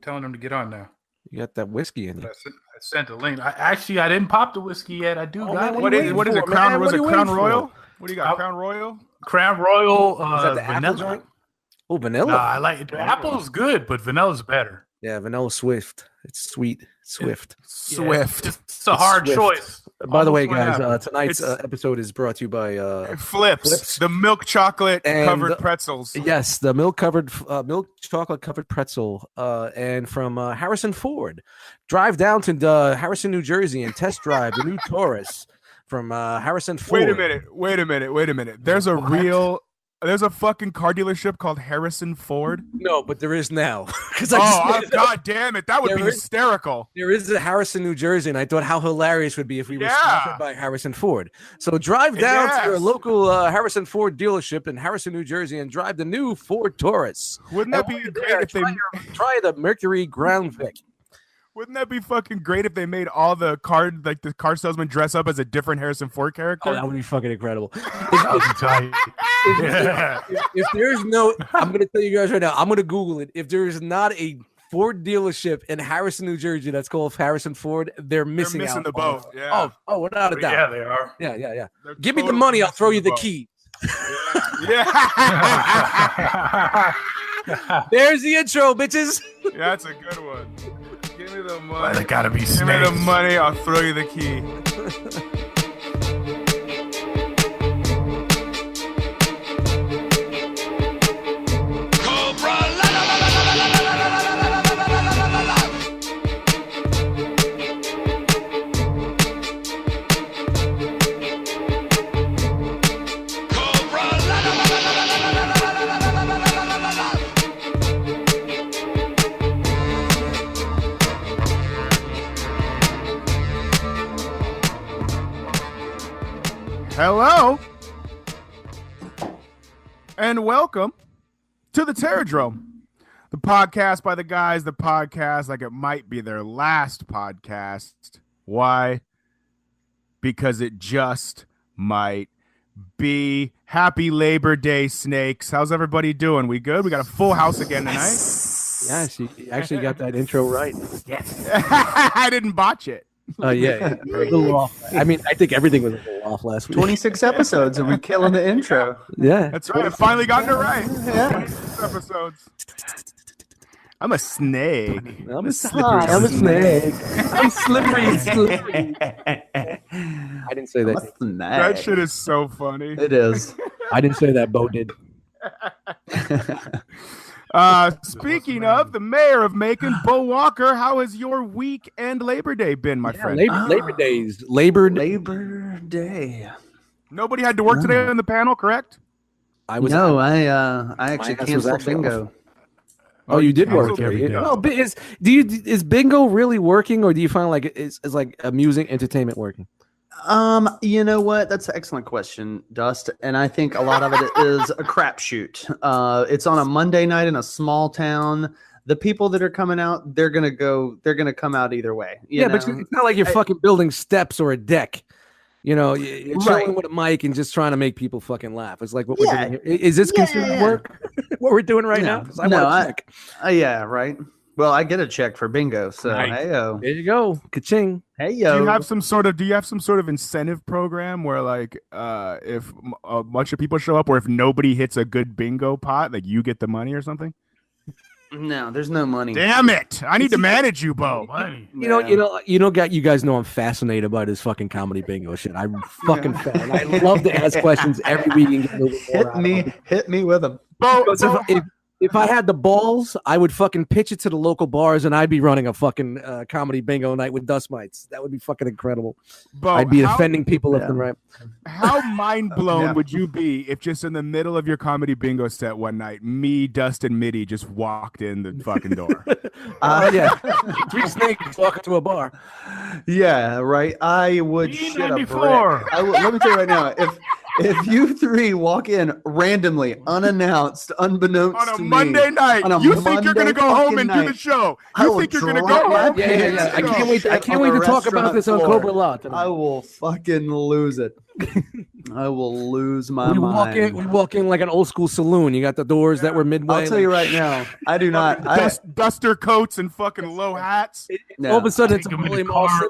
telling them to get on now. You got that whiskey in you. I sent a link. I didn't pop the whiskey yet. I do. What is it? Crown Royal? What do you got? Crown Royal? Crown Royal. Is that the vanilla. apple joint? Oh, vanilla. No, I like it. The apple's good, but vanilla's better. Yeah, vanilla Swift. It's sweet. Swift. Swift. It's a hard choice. By the way, guys, tonight's episode is brought to you by Flips, the milk chocolate covered pretzels. Yes, the milk chocolate covered pretzel, and from Harrison Ford. Drive down to Harrison, New Jersey, and test drive the new Taurus from Harrison Ford. Wait a minute. There's a fucking car dealership called Harrison Ford. No, but there is now. God damn it. That would be hysterical. There is a Harrison, New Jersey, and I thought how hilarious it would be if we were sponsored by Harrison Ford. So drive down to your local Harrison Ford dealership in Harrison, New Jersey, and drive the new Ford Taurus. Wouldn't that be great if they try the Mercury Ground Vic? Wouldn't that be fucking great if they made all the car salesmen dress up as a different Harrison Ford character? Oh, that would be fucking incredible. If there's no, I'm going to tell you guys right now, I'm going to Google it. If there is not a Ford dealership in Harrison, New Jersey that's called Harrison Ford, they're missing out. The boat. Yeah. Oh, without a doubt. Yeah, they are. Yeah. Give me the money, I'll throw you the key. Yeah. There's the intro, bitches. Yeah, that's a good one. Give me the money. Well, they gotta be snakes. Give me the money, I'll throw you the key. Hello, and welcome to the Drome, the podcast by the guys, the podcast like it might be their last podcast. Why? Because it just might be. Happy Labor Day, snakes. How's everybody doing? We good? We got a full house again tonight. Yes, you actually got that intro right. Yes. I didn't botch it. Yeah, a little off. I mean, I think everything was a little off last week. 26 episodes and we're killing the intro. Yeah, that's right. I finally gotten it right. Yeah. 26 episodes. I'm a snake. I'm a snake. I'm slippery. I didn't say that. That shit is so funny. It is. I didn't say that. Bo did. Speaking of the mayor of Macon, Bo Walker, how has your week and Labor Day been, my friend? Labor Day. Nobody had to work today on the panel, correct? I actually canceled bingo. Oh, you did work every day. Well, is bingo really working, or do you find like it's like amusing entertainment working? You know what? That's an excellent question, Dust. And I think a lot of it is a crapshoot. It's on a Monday night in a small town. The people that are coming out, they're gonna come out either way. You know? But it's not like you're fucking building steps or a deck. You know, you're chilling with a mic and just trying to make people fucking laugh. It's like what we're doing here. Is this considered work? What we're doing right now? Yeah, right. Well, I get a check for bingo, so hey-o. There you go. Ka-ching. Hey-yo. Do you have some sort of incentive program where like if a bunch of people show up or if nobody hits a good bingo pot, like you get the money or something? No, there's no money. Damn it. I need to manage you, Bo. You guys know I'm fascinated by this fucking comedy bingo shit. I'm fucking fan. I love to ask questions every week and get a little more hit me with them. Bo, if I had the balls, I would fucking pitch it to the local bars and I'd be running a fucking comedy bingo night with dust mites. That would be fucking incredible. Bo, I'd be offending people left and right. How mind blown would you be if just in the middle of your comedy bingo set one night, me, Dust, and Mitty just walked in the fucking door? Yeah. 3 snakes walking to a bar. Yeah, right. I would shit a brick. Let me tell you right now, if you three walk in randomly, unannounced, unbeknownst on a to Monday me, night, you think you're gonna go home and do the show? You think you're gonna go home? Yeah. I can't wait to talk about this on Cobra-LA tonight. I will fucking lose it. I will lose my We mind. walk in like an old school saloon. You got the doors that were midway. I'll tell you right now, I do not. Duster coats and fucking low hats. All of a sudden, it's a Take 'em in the William All car,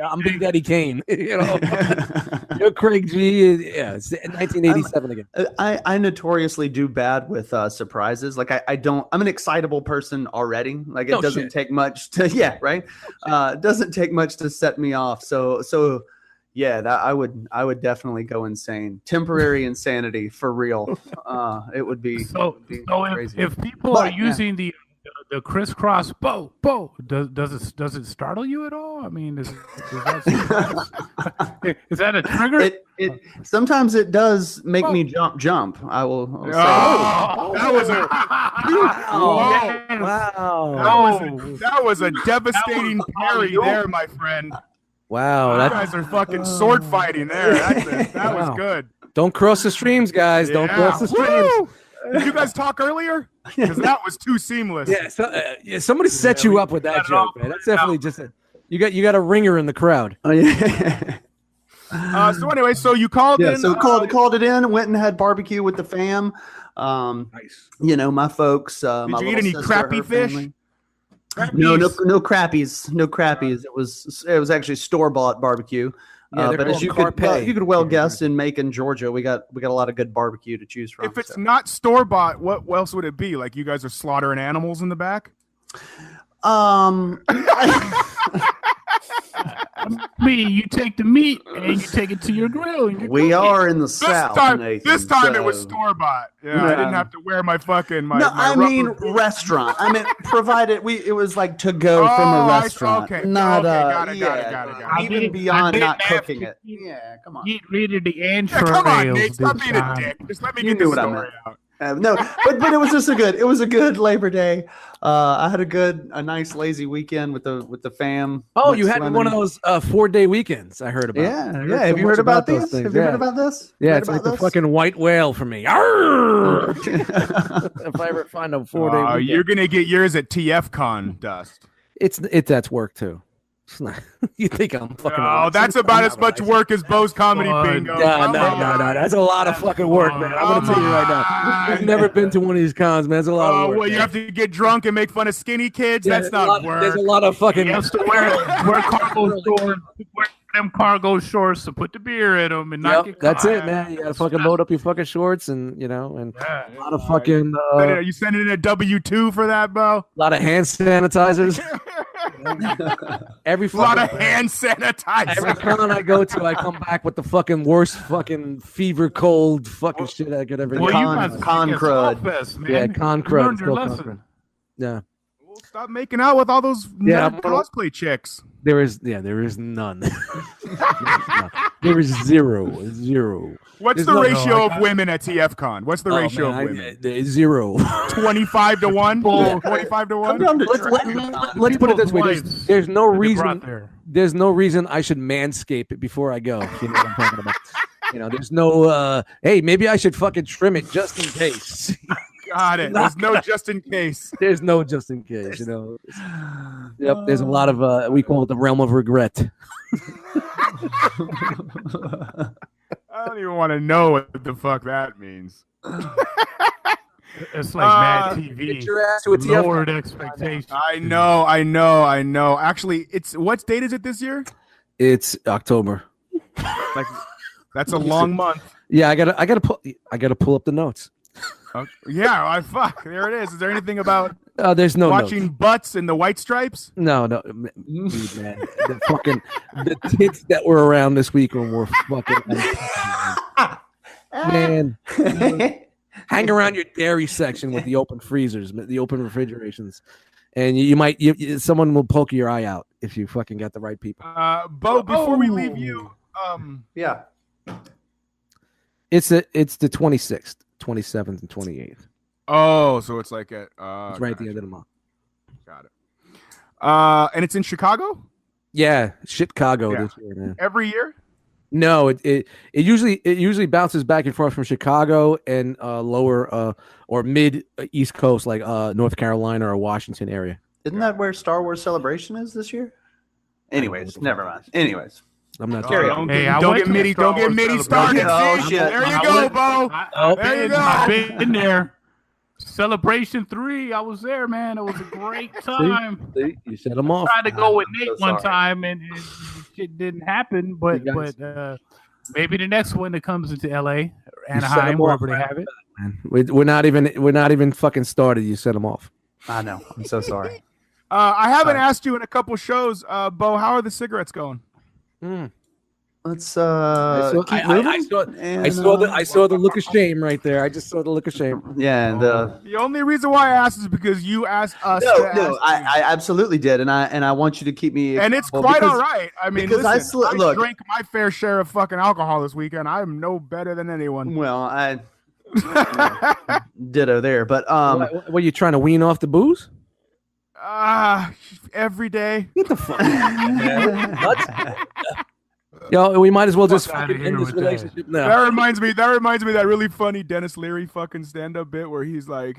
I'm Big Daddy Kane. You're Craig G. Yeah, it's 1987 again. I notoriously do bad with surprises. Like I don't. I'm an excitable person already. Like it doesn't take much to. Yeah, right. It doesn't take much to set me off. So. Yeah, that I would definitely go insane. Temporary insanity for real. It would be crazy. If people are using the crisscross bow, does it startle you at all? I mean, is that a trigger? It sometimes it does make me jump. I will say. That was a Wow. That was a devastating parry there, my friend. Wow, You guys are fucking sword fighting there. That was good. Don't cross the streams, guys. Don't cross the streams. Woo! Did you guys talk earlier? Because that was too seamless. Yeah, somebody set you up with that joke, man. That's definitely just you got a ringer in the crowd. Oh yeah. So anyway, so you called in. So called it in. Went and had barbecue with the fam. Nice. You know, my folks. Did my you eat little any sister, crappy her fish? family. No crappies. No crappies. It was actually store-bought barbecue. But as you could well guess, in Macon, Georgia, we got a lot of good barbecue to choose from. If it's not store-bought, what else would it be? Like you guys are slaughtering animals in the back? I mean, you take the meat and you take it to your grill. And we are in the South, Nathan. This time it was store-bought. Yeah, I didn't have to wear my fucking restaurant. I mean, provided it was like to go from a restaurant. Okay. Not got it. even beyond not cooking it. Yeah, come on. Get rid of the entrails. Come on, Nate. Stop being a dick. Just let me get the story out. No, but it was just it was a good Labor Day. I had a nice lazy weekend with the fam. Oh, you had one of those 4-day weekends I heard about. Yeah. Have you heard about these? Have you heard about this? Yeah, it's like the fucking white whale for me. If I ever find a 4-day weekend. You're gonna get yours at TFCon, Dust. That's work too. You think I'm fucking? Oh, that's about as much work as Bo's comedy bingo. No. That's a lot of fucking work, man. I'm gonna tell you right now. I've never been to one of these cons, man. It's a lot of work. Well, you have to get drunk and make fun of skinny kids. Yeah, that's not work. There's a lot of fucking. You have to wear cargo shorts. Wear them cargo shorts to put the beer in them and not get caught. That's it, man. You gotta fucking load up your fucking shorts and a lot of fucking. You sending in a W-2 for that, Bo? A lot of hand sanitizers. A lot of hand sanitizer. Every con I go to, I come back with the fucking worst fucking fever, cold, fucking shit I could ever get. Con crud. Yeah, con crud. Yeah. Well, stop making out with all those cosplay chicks. There is none. There is zero. What's the ratio of women at TFCon? What's the ratio of women? 0. 25 to 1? 25 to 1? Let's put it this way. There's no reason. There's no reason I should manscape it before I go. You know what I'm talking about? There's no. Hey, maybe I should fucking trim it just in case. Got it. There's no just in case. There's no just in case. Yep. There's a lot of. We call it the realm of regret. I don't even want to know what the fuck that means. It's like Mad TV. Get your ass to a lowered expectations. I know. Actually, what date is it this year? It's October. That's a long month. Yeah, I gotta pull up the notes. Yeah, fuck. There it is. Is there anything about there's no watching notes. butts and the white stripes? No, dude, man. The tits that were around this week were fucking man. Hang around your dairy section with the open freezers, the open refrigerations, and someone will poke your eye out if you fucking got the right people. Bo, before we leave you, yeah, it's the 26th. 27th and 28th. Oh, so it's like it's right at the end of the month. Got it. And it's in Chicago? Yeah, Chicago this year, man. Every year? No, it usually bounces back and forth from Chicago and lower or mid East Coast, like North Carolina or Washington area. Isn't that where Star Wars Celebration is this year? Anyways, never mind. Anyways. I'm not. Don't get Mitty started. Oh shit! There you go, Bo. There you go. I've been there. Celebration 3. I was there, man. It was a great time. See? You set them off. I tried to go with Nate one time, and shit didn't happen. But maybe the next one that comes into LA, Anaheim, wherever they have it. We're not even fucking started. You set them off. I know. I'm so sorry. I haven't asked you in a couple shows, Bo. How are the cigarettes going? Let's I saw the look of shame right there. I just saw the look of shame. Yeah, the only reason why I asked is because you asked us. No, I absolutely did, and I want you to keep me. And it's quite all right. I mean, because listen, I drank my fair share of fucking alcohol this weekend. I am no better than anyone. Well, I ditto there, but were you trying to wean off the booze? Every day. Get the fuck out of here. Yo, we might as well just fucking end this relationship now. That reminds me of that really funny Dennis Leary fucking stand-up bit where he's like,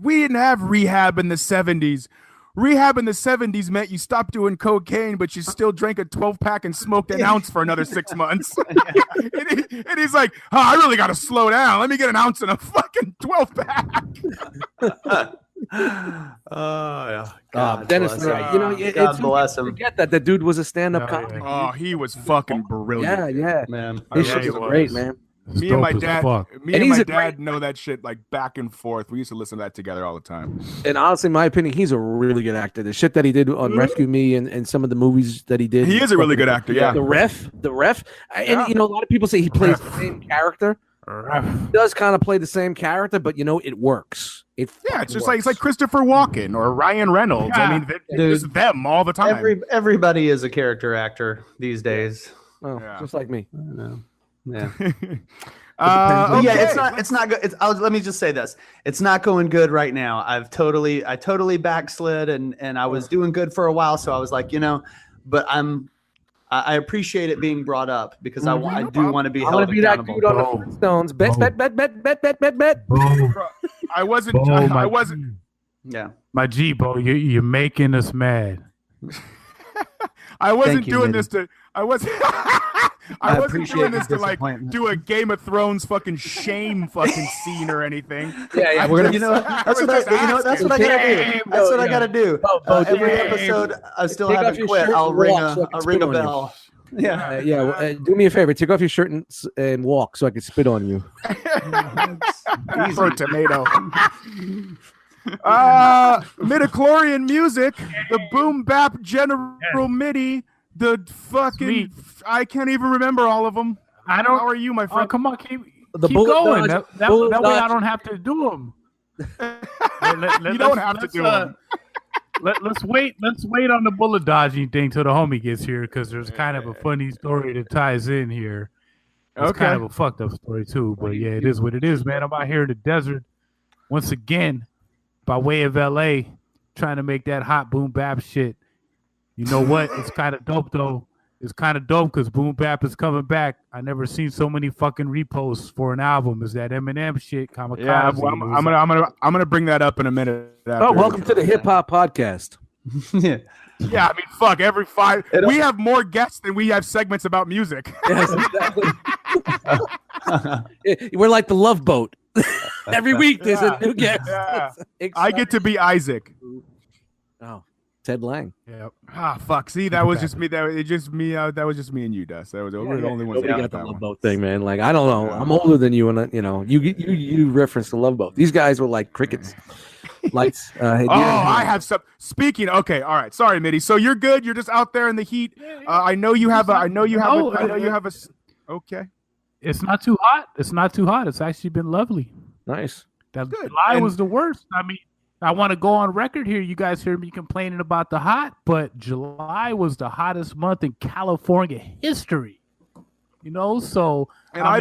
we didn't have rehab in the 70s. Rehab in the 70s meant you stopped doing cocaine, but you still drank a 12-pack and smoked an ounce for another 6 months. and he's like, I really got to slow down. Let me get an ounce in a fucking 12-pack. Oh yeah, Dennis, God bless him. Forget that the dude was a stand-up comic. Oh, he was fucking brilliant. Yeah, man. His shit was great, man. Me and my dad know that shit like back and forth. We used to listen to that together all the time. And honestly, in my opinion, he's a really good actor. The shit that he did on Rescue Me and some of the movies that he did. He is a really good actor, yeah. The ref. And a lot of people say he plays the same character. He does kind of play the same character, but it works. It's just like Christopher Walken or Ryan Reynolds. Yeah. I mean, it's them all the time. Everybody is a character actor these days. Well, just like me. I know. Yeah. Okay. It's not good. Let me just say this. It's not going good right now. I totally backslid and I was doing good for a while. So I was like, but I appreciate it being brought up because I do want to be held accountable. That dude on the Flintstones. Bet. I wasn't. Yeah. My G, Bo, you're making us mad. I wasn't doing this to. I wasn't doing this to like do a Game of Thrones fucking shame fucking scene or anything. Yeah. That's what I gotta do. That's what I gotta do. Every episode, I still haven't quit. I'll ring a bell. Yeah. Do me a favor. Take off your shirt and walk so I can spit on you. For a tomato. Midichlorian music, the boom bap General MIDI, the fucking I can't even remember all of them. How are you, my friend? Come on, keep going. That way I don't have to do them. You don't have to do them. Let's wait on the bullet dodging thing till the homie gets here because there's kind of a funny story that ties in here. It's kind of a fucked up story too, but yeah, it is what it is, man. I'm out here in the desert once again by way of LA trying to make that hot boom bap shit. You know what? It's kind of dope though. It's kind of dope because boom bap is coming back. I never seen so many fucking reposts for an album as that Eminem shit. Kamikaze. Yeah, I'm gonna bring that up in a minute. Welcome to the Hip Hop Podcast. Yeah, I mean, fuck. Every 5, we have more guests than we have segments about music. Yes, exactly. We're like the Love Boat. Every week there's a new guest. Yeah. I get to be Isaac. Oh, Ted Lang. Yeah. Fuck. See, that was just me. That was just me and you, Dust. We're the only ones. Nobody got the Love Boat thing, man. Like I don't know. I'm older than you, and you referenced the Love Boat. These guys were like crickets. Lights. I have some. Speaking. Okay. All right. Sorry, Mitty. So you're good. You're just out there in the heat. I know you have a. Okay. It's not too hot. It's actually been lovely. Nice. That July was the worst. I mean, I want to go on record here. You guys hear me complaining about the hot, but July was the hottest month in California history. So I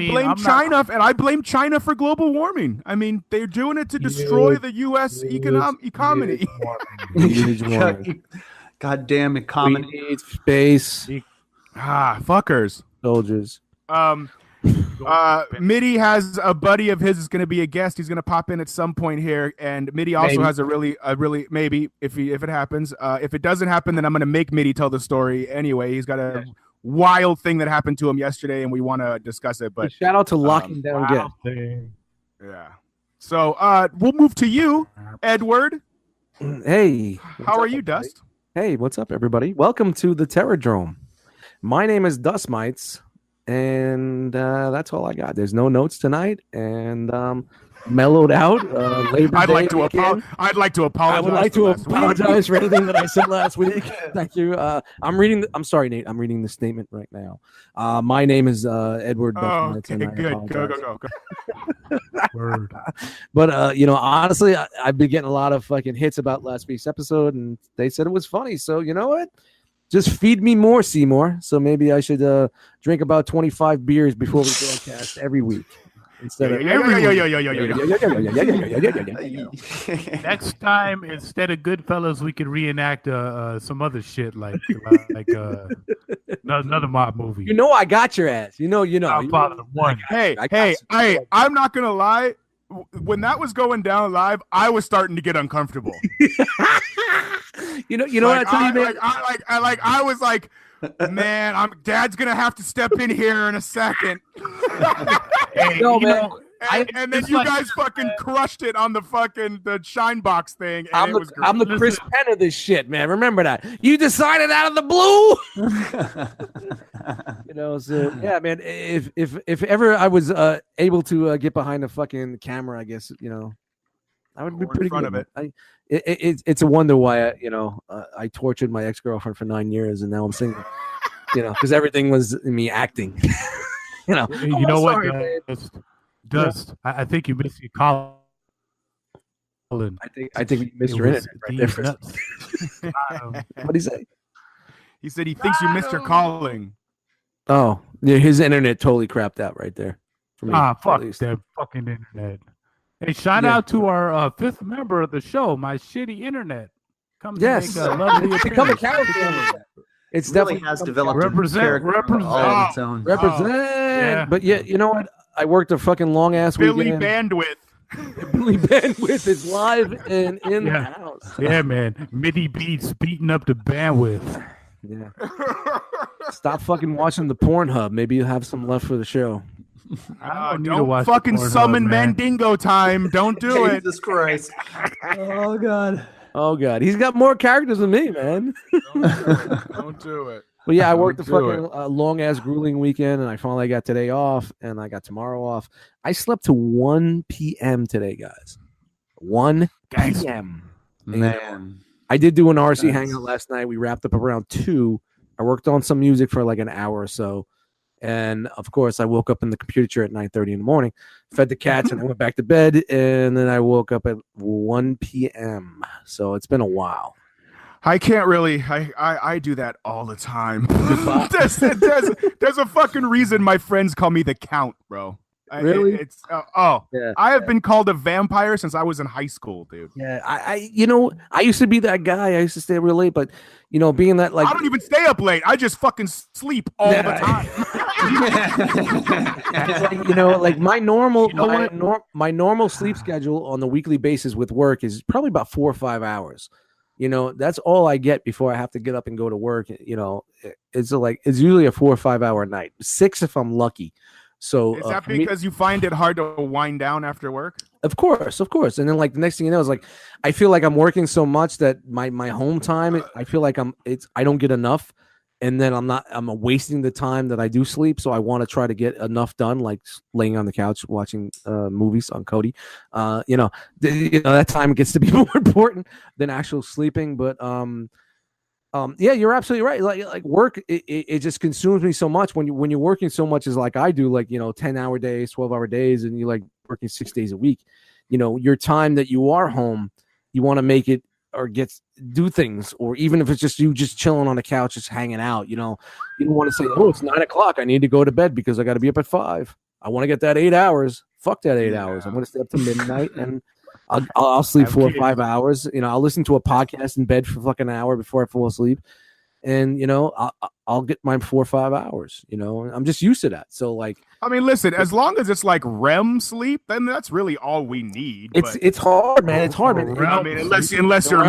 blame China for global warming. I mean, they're doing it to destroy the U.S. economy. Goddamn economy. We need space. Fuckers. Soldiers. Mitty has a buddy of his is going to be a guest. He's going to pop in at some point here, and Mitty also has a really maybe if it happens. If it doesn't happen, then I'm going to make Mitty tell the story anyway. He's got a wild thing that happened to him yesterday, and we want to discuss it. But shout out to Locking Down Get. Yeah. So we'll move to you, Edward. Hey. How are you, Dust? Hey, what's up, everybody? Welcome to the Drome. My name is Dust Mites, and that's all I got. There's no notes tonight, and mellowed out. I'd like to apologize. I would like to apologize for anything that I said last week. Thank you. I'm sorry, Nate. I'm reading the statement right now. My name is Edward. Oh, okay, good. Go. Word. But honestly, I've been getting a lot of fucking hits about last week's episode, and they said it was funny. So you know what? Just feed me more, Seymour. So maybe I should drink about 25 beers before we broadcast every week. Instead of next time, instead of Goodfellas, we could reenact some other shit like another mob movie. You know, I got your ass. You know. Hey, I'm not gonna lie. When that was going down live, I was starting to get uncomfortable. you know what I tell you, man? I was like, man, Dad's gonna have to step in here in a second. Hey, no, man. And then you guys fucking crushed it on the shine box thing. And it was great. I'm the Chris Penn of this shit, man. Remember that. You decided out of the blue. So yeah, man. If ever I was able to get behind a fucking camera, I guess I would be pretty good of it. It's a wonder why I tortured my ex-girlfriend for 9 years and now I'm single. Because everything was me acting. What? Dust. I think you missed your Colin. I think you missed your internet right there. What'd he say? He said he thinks you missed your calling. Oh, yeah, his internet totally crapped out right there. For me, fuck that fucking internet. Hey, shout out to our fifth member of the show, my shitty internet. Come yes, make a lovely become a character. It's really has developed represent. Yeah. But yeah, you know what? I worked a fucking long ass weekend. Billy Bandwidth is live and in the house. Yeah, man. MIDI beats beating up the bandwidth. Yeah. Stop fucking watching the Pornhub. Maybe you'll have some left for the show. Don't fucking summon Mandingo time. Don't do it. Jesus Christ. Oh God. Oh God. He's got more characters than me, man. Don't do it. But yeah, I worked a fucking long ass grueling weekend, and I finally got today off, and I got tomorrow off. I slept to 1 p.m. today, guys. 1 p.m. Man, I did do an RC hangout last night. We wrapped up around 2. I worked on some music for like an hour or so, and of course, I woke up in the computer chair at 9:30 in the morning, fed the cats, and I went back to bed, and then I woke up at 1 p.m. So it's been a while. I can't really. I do that all the time. there's a fucking reason my friends call me the Count, bro. Really? I have been called a vampire since I was in high school, dude. Yeah, I used to be that guy. I used to stay real late, but being that like I don't even stay up late. I just fucking sleep all the time. Like my normal sleep schedule on the weekly basis with work is probably about 4 or 5 hours. That's all I get before I have to get up and go to work. It's usually a 4 or 5 hour night, 6 if I'm lucky. So is that because you find it hard to wind down after work? Of course. And then like the next thing you know is like I feel like I'm working so much that my home time, I feel like I don't get enough. And then I'm wasting the time that I do sleep. So I want to try to get enough done, like laying on the couch, watching movies on Kodi. That time gets to be more important than actual sleeping. But yeah, you're absolutely right. Like work, it just consumes me so much when you're working so much as like I do, like, 10-hour days, 12-hour days, and you like working 6 days a week, your time that you are home, you want to make it or do things, or even if it's just you just chilling on the couch, just hanging out, you don't want to say, oh, it's 9 o'clock. I need to go to bed because I got to be up at 5. I want to get that 8 hours. Fuck that 8 hours. I'm going to stay up to midnight and I'll sleep 4 or 5 hours. I'll listen to a podcast in bed for fucking an hour before I fall asleep. And, I'll get my 4 or 5 hours, I'm just used to that. So like, I mean, listen, as long as it's like REM sleep, then that's really all we need. It's hard, man. It's hard, man. I mean, unless you're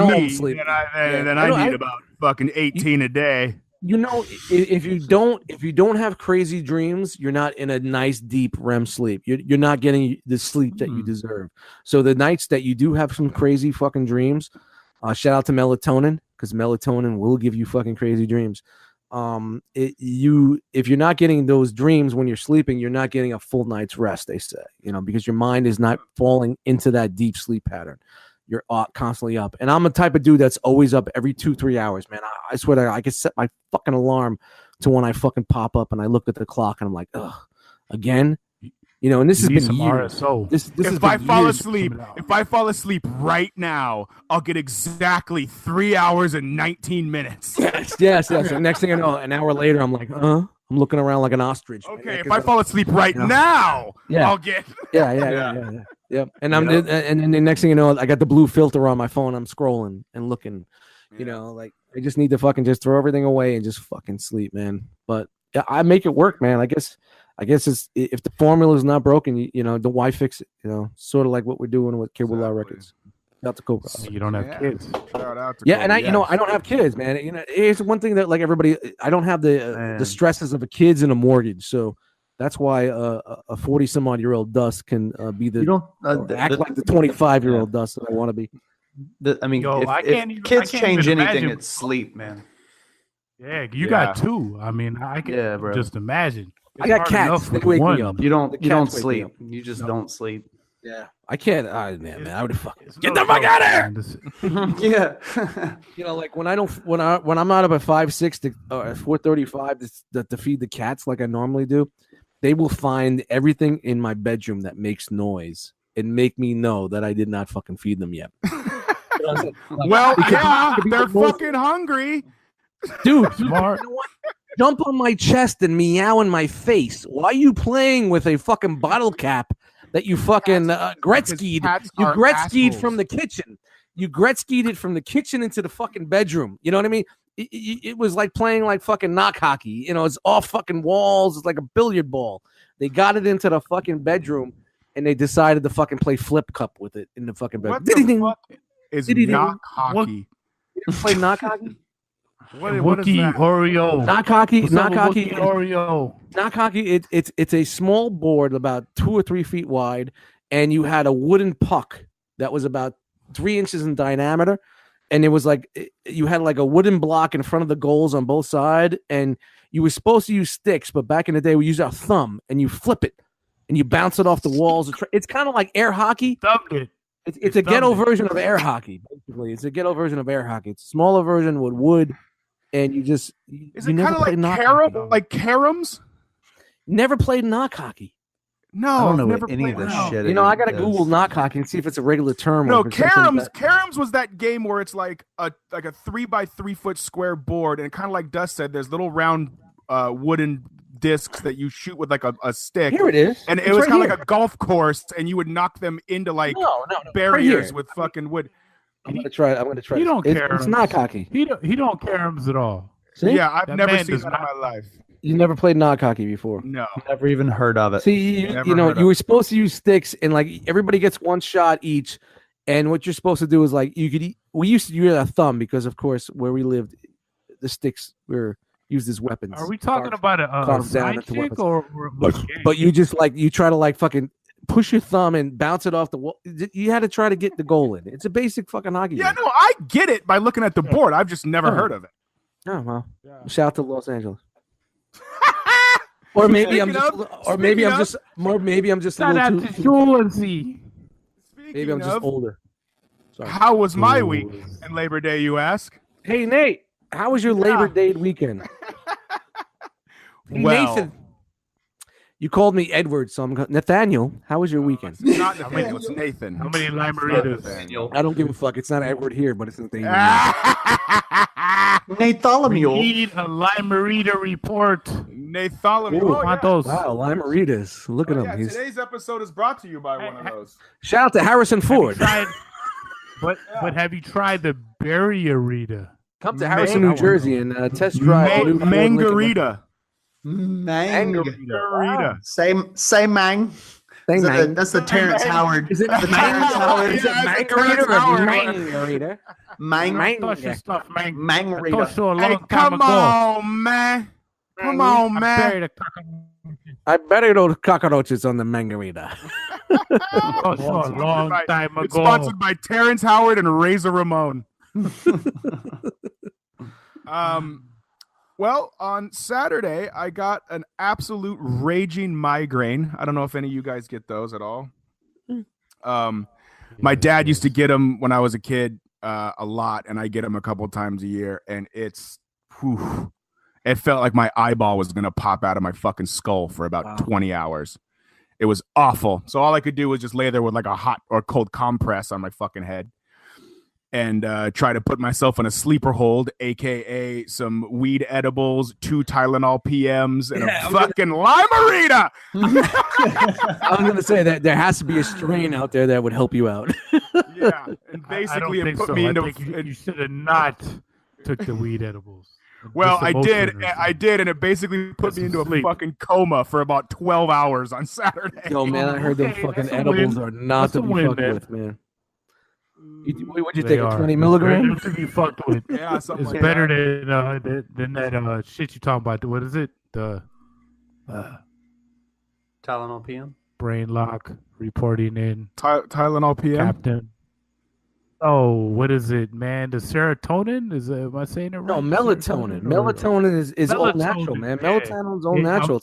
me, then I need about fucking 18 a day. if you don't have crazy dreams, you're not in a nice deep REM sleep. You're not getting the sleep that you deserve. So the nights that you do have some crazy fucking dreams, shout out to melatonin, because melatonin will give you fucking crazy dreams. If you're not getting those dreams when you're sleeping, you're not getting a full night's rest, they say, because your mind is not falling into that deep sleep pattern. You're constantly up. And I'm a type of dude that's always up every 2-3 hours, man. I swear to God, I can set my fucking alarm to when I fucking pop up and I look at the clock and I'm like, ugh, again? And this has been some years. RSO. If I fall asleep right now, I'll get exactly 3 hours and 19 minutes. Yes. The next thing I know, an hour later, I'm like, I'm looking around like an ostrich. Okay, if I fall asleep right now, I'll get. Yeah. Yep. And then the next thing you know, I got the blue filter on my phone. I'm scrolling and looking. Like I just need to fucking just throw everything away and just fucking sleep, man. But I make it work, man. I guess it's if the formula is not broken, then why fix it? Sort of like what we're doing with Cobra-LA Records. Not the Cobra. You don't have kids. Shout out to Cobra, and I don't have kids, man. It's one thing that like everybody, I don't have the stresses of a kids and a mortgage, so that's why a 40-some-odd-year-old Dust can be act like the 25-year-old Dust that I want to be. If kids change anything, it's sleep, man. Yeah, you got two. I mean, I can just imagine. I got cats. They wake me up. You don't sleep. You just don't sleep. Yeah, I can't. Man, I would fucking get the fuck out of here. Yeah, like when I'm not up at 5-6 to 4:35 to feed the cats like I normally do, they will find everything in my bedroom that makes noise and make me know that I did not fucking feed them yet. Well, yeah, they're fucking hungry, dude. Smart. You know what? Jump on my chest and meow in my face. Why are you playing with a fucking bottle cap that you fucking Gretzky'd? You Gretzky'd from the kitchen. You Gretzky'd it from the kitchen into the fucking bedroom. You know what I mean? It was like playing like fucking knock hockey. It's off fucking walls. It's like a billiard ball. They got it into the fucking bedroom and they decided to fucking play flip cup with it in the fucking bedroom. What the fuck is knock hockey? You play knock hockey? What is that? Oreo. Knock hockey. Oreo. Knock hockey. It's a small board about 2 or 3 feet wide, and you had a wooden puck that was about 3 inches in diameter, and it was like you had like a wooden block in front of the goals on both sides, and you were supposed to use sticks, but back in the day we used our thumb, and you flip it, and you bounce it off the walls. It's kind of like air hockey. Thumbed it. It's a ghetto version of air hockey. Basically, it's a ghetto version of air hockey. It's a smaller version with wood. And you just is it kind of like caroms? Never played knock hocky. No, I don't know what any of this shit. I gotta Google knock hockey and see if it's a regular term. No, caroms was that game where it's like a 3x3 foot square board, and kind of like Dust said, there's little round wooden discs that you shoot with like a stick. Here it is, and it was kind of like a golf course, and you would knock them into like barriers with fucking wood. I'm gonna try. He don't care. It's not cocky. He don't caroms at all. See? Yeah, I've never seen that in my life. You never played knock hockey before? No, never even heard of it. See, you were supposed to use sticks, and like everybody gets one shot each. And what you're supposed to do is like we used to use a thumb because, of course, where we lived, the sticks were used as weapons. Are we talking about a side chick or but you just like you try to like fucking push your thumb and bounce it off the wall. You had to try to get the goal in. It's a basic fucking hockey game. No, I get it by looking at the board. I've just never heard of it. Oh well. Yeah. Shout out to Los Angeles. Or maybe I'm just a little too. Maybe I'm just older. Sorry. How was my week and Labor Day, you ask? Hey Nate, how was your Labor Day weekend? Hey, well, Nathan. You called me Edward, so I'm Nathaniel. How was your weekend? It's not Nathaniel, it's Nathan. How many limeritas? I don't give a fuck. It's not Edward here, but it's Nathaniel. Natholomew. We need a limerita report. Natholomew. Wow, limeritas. Look at him. Yeah, today's episode is brought to you by one of those. Shout out to Harrison Ford. But have you tried the berry-arita? Come to Harrison, New Jersey, and test drive. Mangarita. Mangarita. Wow. Say mang. That's the Terrence Howard. Is it the Terrence Howard? Is it Mangarita or Mangarita? Mangarita. Hey, come on, man. Come on, man. I buried those cockroaches on the Mangarita. A long time ago. It's sponsored by Terrence Howard and Razor Ramon. Well, on Saturday, I got an absolute raging migraine. I don't know if any of you guys get those at all. My dad used to get them when I was a kid a lot, and I get them a couple times a year, and it felt like my eyeball was going to pop out of my fucking skull for about 20 hours. It was awful. So all I could do was just lay there with like a hot or cold compress on my fucking head and try to put myself in a sleeper hold, a.k.a. some weed edibles, 2 Tylenol PMs, and a fucking Limerita. I was going to say that there has to be a strain out there that would help you out. Yeah, and basically it put me into... You should have not took the weed edibles. Well, I did, and it basically put me into a fucking coma for about 12 hours on Saturday. Yo, man, I heard those fucking edibles are not to be fucked with, man. What'd you take? 20 milligrams? To be fucked with. Yeah, something it's like better that. than that shit you talking about. What is it? The Tylenol PM. Brain lock reporting in. Tylenol PM. Captain. Oh, what is it, man? The serotonin? Am I saying it right? No, melatonin. Melatonin is all natural, man. Melatonin's all natural.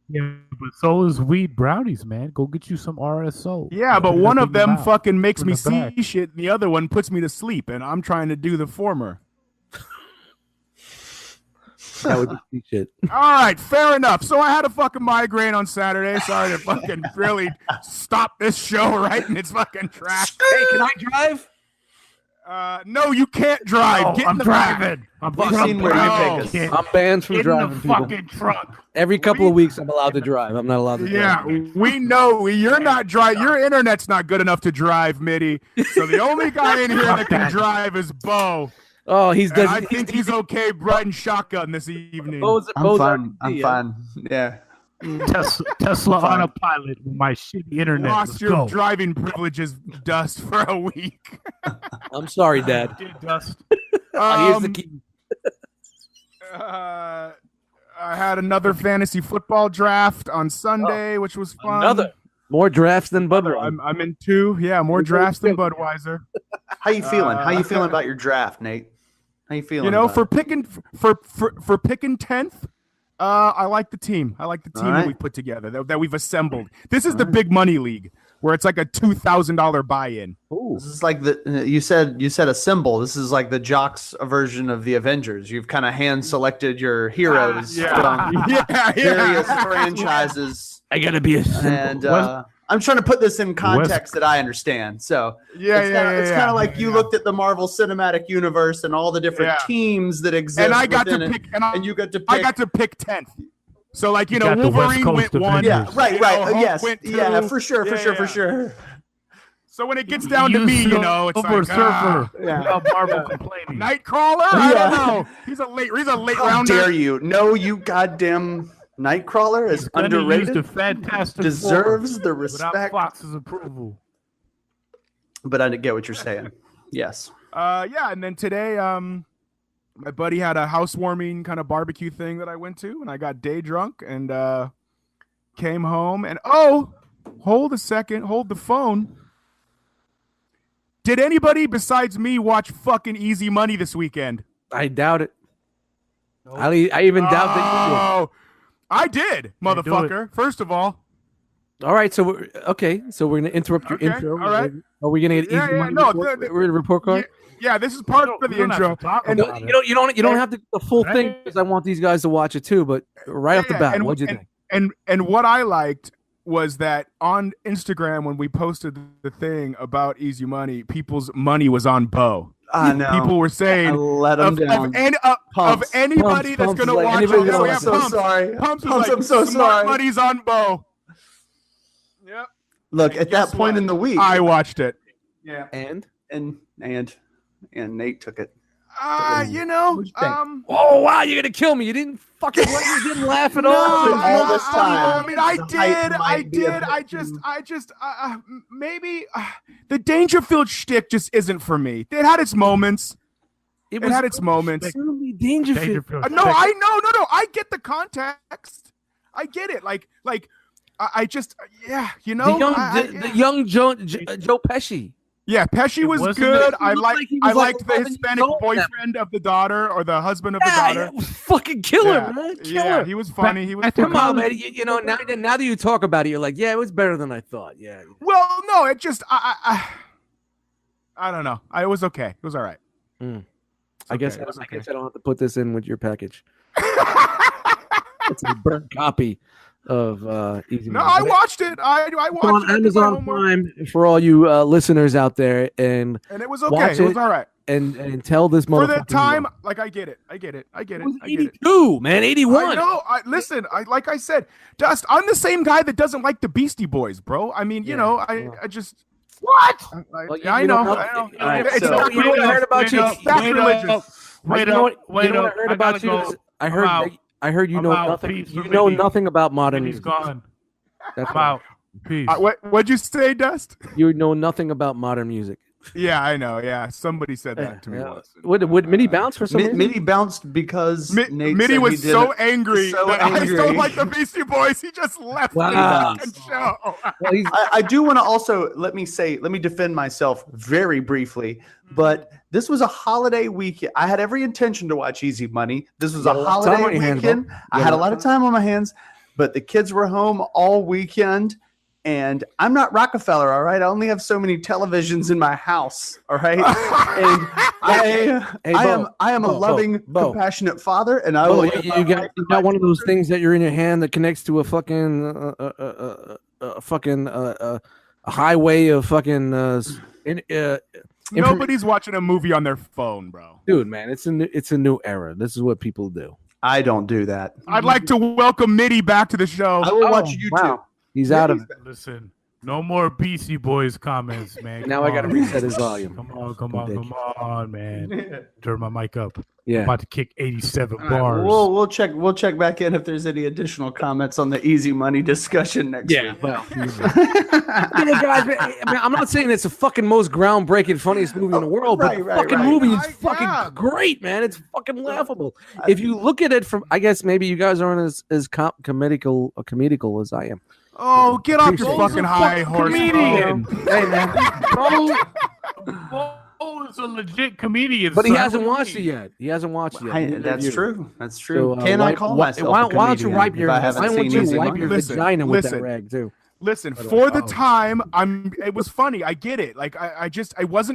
Yeah, but so is weed brownies, man. Go get you some RSO. Yeah, but one of them fucking makes me see shit, and the other one puts me to sleep, and I'm trying to do the former. That would be shit. All right, fair enough. So I had a fucking migraine on Saturday. Sorry to fucking really stop this show right in its fucking tracks. Hey, can I drive? No, you can't drive. No, Get in the driving. Back. I'm banned from driving. In the fucking truck. Every couple of weeks, I'm allowed to drive. I'm not allowed to drive. Yeah, we know you're not driving. Your internet's not good enough to drive, Mitty. So the only guy in here that can drive is Bo. Oh, I think he's okay riding shotgun this evening. I'm fine. Yeah. Tesla autopilot with my shitty internet. Lost your driving privileges, Dust, for a week. I'm sorry, Dad. Dust. Here's the key. I had another fantasy football draft on Sunday, which was fun. More drafts than Budweiser. I'm in 2. Yeah, more drafts than Budweiser. How you feeling? How you feeling about your draft, Nate? How you feeling? You know, for picking 10th. I like the team. I like the team that we put together, that we've assembled. This is the big money league where it's like a $2,000 buy-in. Ooh. This is like you said a symbol. This is like the Jocks version of the Avengers. You've kind of hand selected your heroes from various franchises. I gotta be a symbol. And I'm trying to put this in context that I understand. So it's kind of like you looked at the Marvel Cinematic Universe and all the different teams that exist. And I got to pick, and you got to pick. I got to pick 10th. So like Wolverine went 1. Yeah, right. Yes, yeah, for sure. So when it gets down to me, it's like Surfer. Marvel complaining. Nightcrawler. I don't know. He's a late How rounder. How dare you? No, you goddamn. Nightcrawler is underrated. The Fantastic deserves the respect. Without Fox's approval. But I get what you're saying. Yes. And then today, my buddy had a housewarming kind of barbecue thing that I went to, and I got day drunk and came home. And hold a second, hold the phone. Did anybody besides me watch fucking Easy Money this weekend? I doubt it. Nope. I even doubt that you did. I did, motherfucker. First of all. All right, so we're going to interrupt your intro. All right. Are we going to get Easy Money report card? Yeah, this is part of the intro. And you don't have the full thing because I want these guys to watch it too. But right off the bat, what'd you think? And what I liked was that on Instagram when we posted the thing about Easy Money, people's money was on Bo. I know. People were saying of anybody that's going to watch it. I'm so sorry. Pumps, I'm so sorry. Money's on Bo. Yep. Look, at that point in the week, I watched it. Yeah. And Nate took it. You know, oh wow, you're gonna kill me. You didn't fucking you didn't laugh at all. all this time. I mean, I did. Maybe the Dangerfield shtick just isn't for me. It had its moments. It had its moments. Dangerfield. No, I know. No. I get the context. I get it. I just, you know, the young Joe Pesci. Yeah, Pesci was good. I liked the Hispanic boyfriend of the daughter or the husband of the daughter. Yeah, fucking killer, man. Killer. Yeah, he was funny. Come on, man. You know, now that you talk about it, you're like, yeah, it was better than I thought. Yeah. Well, no, it just, I don't know. It was okay. It was all right. I guess I don't have to put this in with your package. It's a burnt copy of Easy. No, I watched it. I watched it on Amazon Prime for all you listeners out there, and it was okay. It was all right. And tell this motherfucker for the time. Like I get it. I get it. It was 82, man. 81. I know. Listen. Like I said, Dust. I'm the same guy that doesn't like the Beastie Boys, bro. I mean, you know, I just. What? I know. Right, so, you know what I heard about you? That's religious. Wait up. I heard about you. I heard you know nothing. You know nothing about modern music. He's gone. That's about peace. What'd you say, Dust? You know nothing about modern music. Yeah, I know. Yeah, somebody said that to me once. Would Mitty bounce for some reason? Mitty bounced because Mitty was so angry that I don't like the Beastie Boys. He just left the show. Well, I do want to also let me defend myself very briefly, but this was a holiday weekend. I had every intention to watch Easy Money. This was a holiday weekend. I had a lot of time on my hands, but the kids were home all weekend. And I'm not Rockefeller, all right? I only have so many televisions in my house, all right? And I am a loving, compassionate father, and I will. You got one of those things that you're in your hand that connects to a fucking a highway of fucking. Nobody's watching a movie on their phone, bro. Dude, man, it's a new era. This is what people do. I don't do that. I'd like to welcome Mitty back to the show. I will watch YouTube. Wow. He's out of it. Listen, no more Beastie Boys comments, man. Now I got to reset his volume. Come on, man. Turn my mic up. Yeah. I'm about to kick 87 All bars. Right, we'll check back in if there's any additional comments on the Easy Money discussion next week. Well, guys, I'm not saying it's the fucking most groundbreaking, funniest movie in the world, but the fucking movie is fucking great, man. It's fucking laughable. If you look at it from, I guess maybe you guys aren't as comedical as I am. Oh, get off your fucking high horse, comedian. Hey, man. Bro is a legit comedian. But he hasn't watched it yet. That's true. That's true. So, Can I call myself a comedian? Why don't you wipe your Listen, vagina with that rag, too? Listen, for the time, it was funny. I get it. Like it was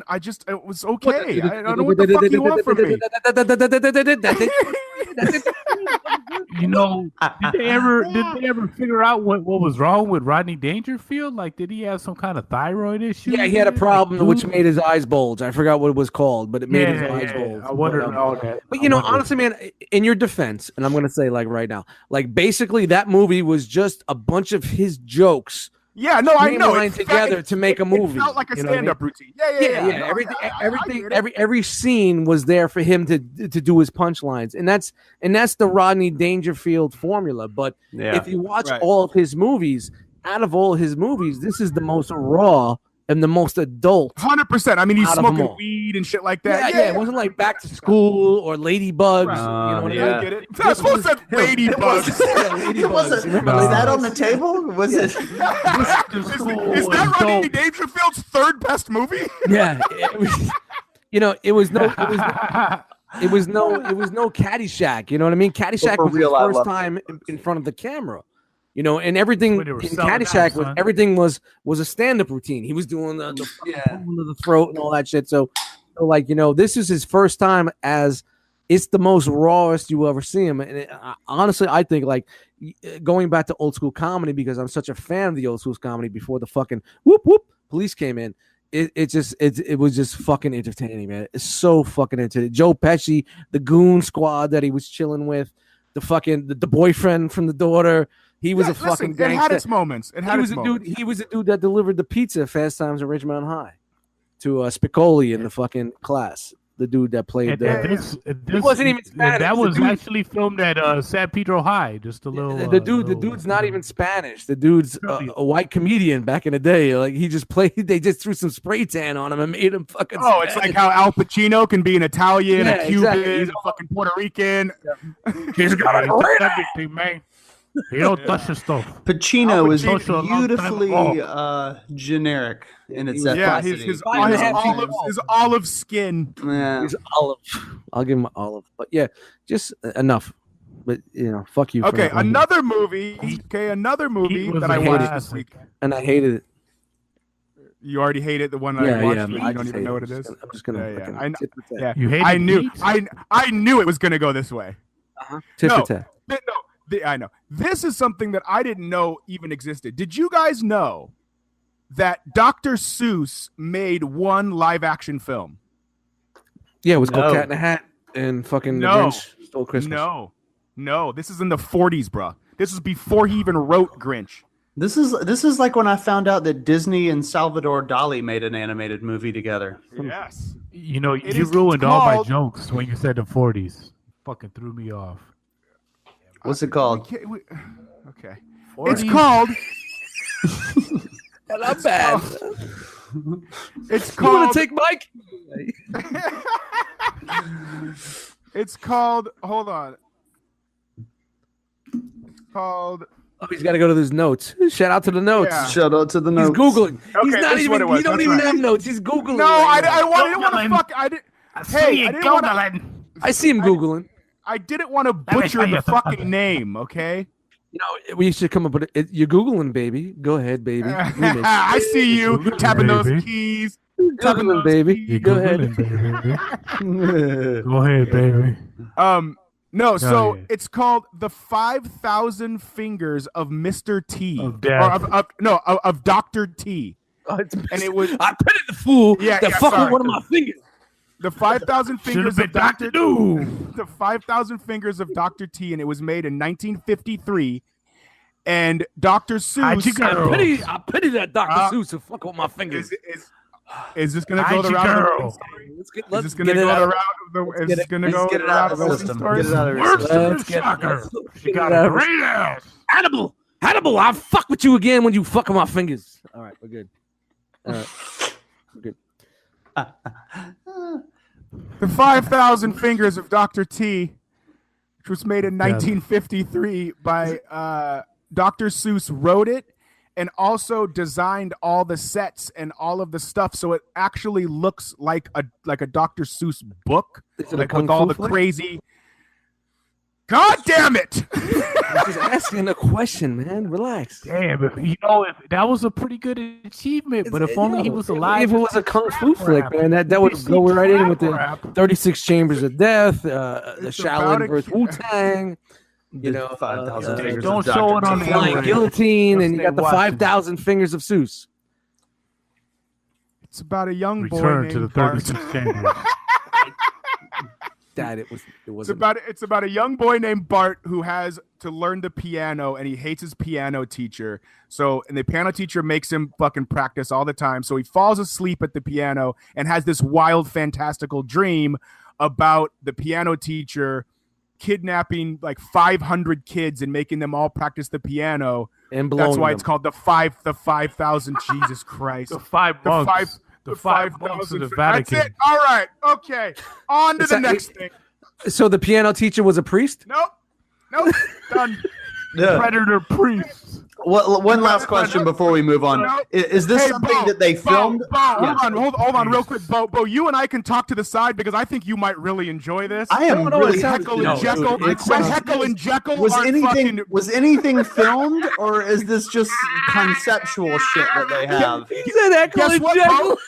okay. I don't know what the fuck you want from me. You know, did they ever figure out what was wrong with Rodney Dangerfield? Like, did he have some kind of thyroid issue? Yeah, he had a problem which made his eyes bulge. I forgot what it was called, but it made his eyes bulge. I wondered all that. But honestly, man, in your defense, and I'm gonna say like right now, like basically that movie was just a bunch of his jokes. Yeah, no, I know. Together to make a movie. It felt like a stand-up routine. Yeah. Every scene was there for him to do his punchlines, and that's the Rodney Dangerfield formula. But if you watch all of his movies, out of all his movies, this is the most raw and the most adult. 100%. I mean, he's smoking weed and shit like that. Yeah. It wasn't like Back to School or Ladybugs. You know what I mean? I get it. I supposed to say Ladybugs. Was that on the table? Was it? Is that Rodney Dangerfield's third best movie? Yeah. It was no Caddyshack. You know what I mean? Caddyshack was his first time in front of the camera. And everything in Caddyshack everything was a stand-up routine. He was doing the to the throat and all that shit. So this is his first time as it's the most rawest you ever see him. And honestly, I think like going back to old school comedy, because I'm such a fan of the old school comedy before the fucking whoop whoop police came in. It was just fucking entertaining, man. It's so fucking entertaining. Joe Pesci, the goon squad that he was chilling with, the boyfriend from the daughter. He was a fucking gangster. It had its moments. He was a dude that delivered the pizza at Fast Times at Ridgemont High to Spicoli in the fucking class. the dude that played. This wasn't even Spanish. That was actually filmed at San Pedro High. Just a little. The dude's not even Spanish. The dude's a white comedian back in the day. Like he just played. They just threw some spray tan on him and made him fucking. Oh, Spanish. it's like how Al Pacino can be an Italian, a Cuban, exactly. a fucking Puerto Rican. He's got everything, man. He don't touch his stuff. Pacino is beautifully generic in its ethnicity. His olive skin. Yeah. He's olive. I'll give him olive. But yeah, just enough. But fuck you. Okay, another movie. Okay, another movie that I watched this week, and I hated it. You already hate it. The one that I watched. You don't even know what it is. I'm just gonna. You hate it. I knew it was gonna go this way. I know. This is something that I didn't know even existed. Did you guys know that Dr. Seuss made one live action film? Yeah, it was called Cat in the Hat and fucking The Grinch Stole Christmas. No. This is in the 40s, bro. This is before he even wrote Grinch. This is like when I found out that Disney and Salvador Dali made an animated movie together. Yes. You ruined all my jokes when you said the 40s. Fucking threw me off. What's it called? Okay. 40s. It's called. Not bad. It's called. You want to take Mike? It's called. Hold on. It's called. Oh, he's got to go to his notes. Shout out to the notes. Yeah. Shout out to the notes. He's Googling. Okay, he's not even. He don't even have notes. He's Googling. No, I didn't want to fuck. I didn't. Hey, I see him Googling. I didn't want to butcher the fucking name, okay? We should come up with it. You're Googling, baby. Go ahead, baby. I see you tapping those keys. Googling, baby. Go ahead. Go ahead, baby. No, so it's called The 5,000 Fingers of Mr. T. Of death. Of Dr. T. And it was I pity the fool that fucked with one of my fingers. The 5,000 Fingers of Dr. The 5,000 Fingers of Dr. T, and it was made in 1953. And Dr. Seuss. I pity that Dr. Seuss who fuck with my fingers. Is this going to go the route? Is this going to go the route? Is this going to go the route of the system? Get it out of your system. Let's get it. You got a great ass. Hannibal, I'll fuck with you again when you fuck with my fingers. All right, we're good. All right, we're good. The 5,000 Fingers of Dr. T, which was made in 1953 by Dr. Seuss, wrote it and also designed all the sets and all of the stuff, so it actually looks like a Dr. Seuss book, like with all the crazy. God damn it! I'm just asking a question, man. Relax. Damn, if that was a pretty good achievement. But if only he was alive. If it was a kung fu flick, man, that would go right in with the 36 Chambers of Death, the Shaolin versus Wu-Tang. Don't show it on the flying guillotine, and you got the 5,000 Fingers of Seuss. It's about a young boy Return named to the Bart. 36 Chambers. Dad, it wasn't. It's about a young boy named Bart who has to learn the piano, and he hates his piano teacher. And the piano teacher makes him fucking practice all the time. So he falls asleep at the piano and has this wild, fantastical dream about the piano teacher kidnapping like 500 kids and making them all practice the piano. And that's why it's called the 5,000. Jesus Christ. The 5 months. The 5 months of the Vatican. That's it. All right. Okay. On to the next thing. So the piano teacher was a priest? Nope. Done. Predator priest. One last question before we move on. Is this something that they filmed? Hold on real quick. Bo, you and I can talk to the side because I think you might really enjoy this. I am really Heckle and Jekyll. Heckle and Jekyll was anything filmed, or is this just conceptual shit that they have? He said Heckle and Jekyll.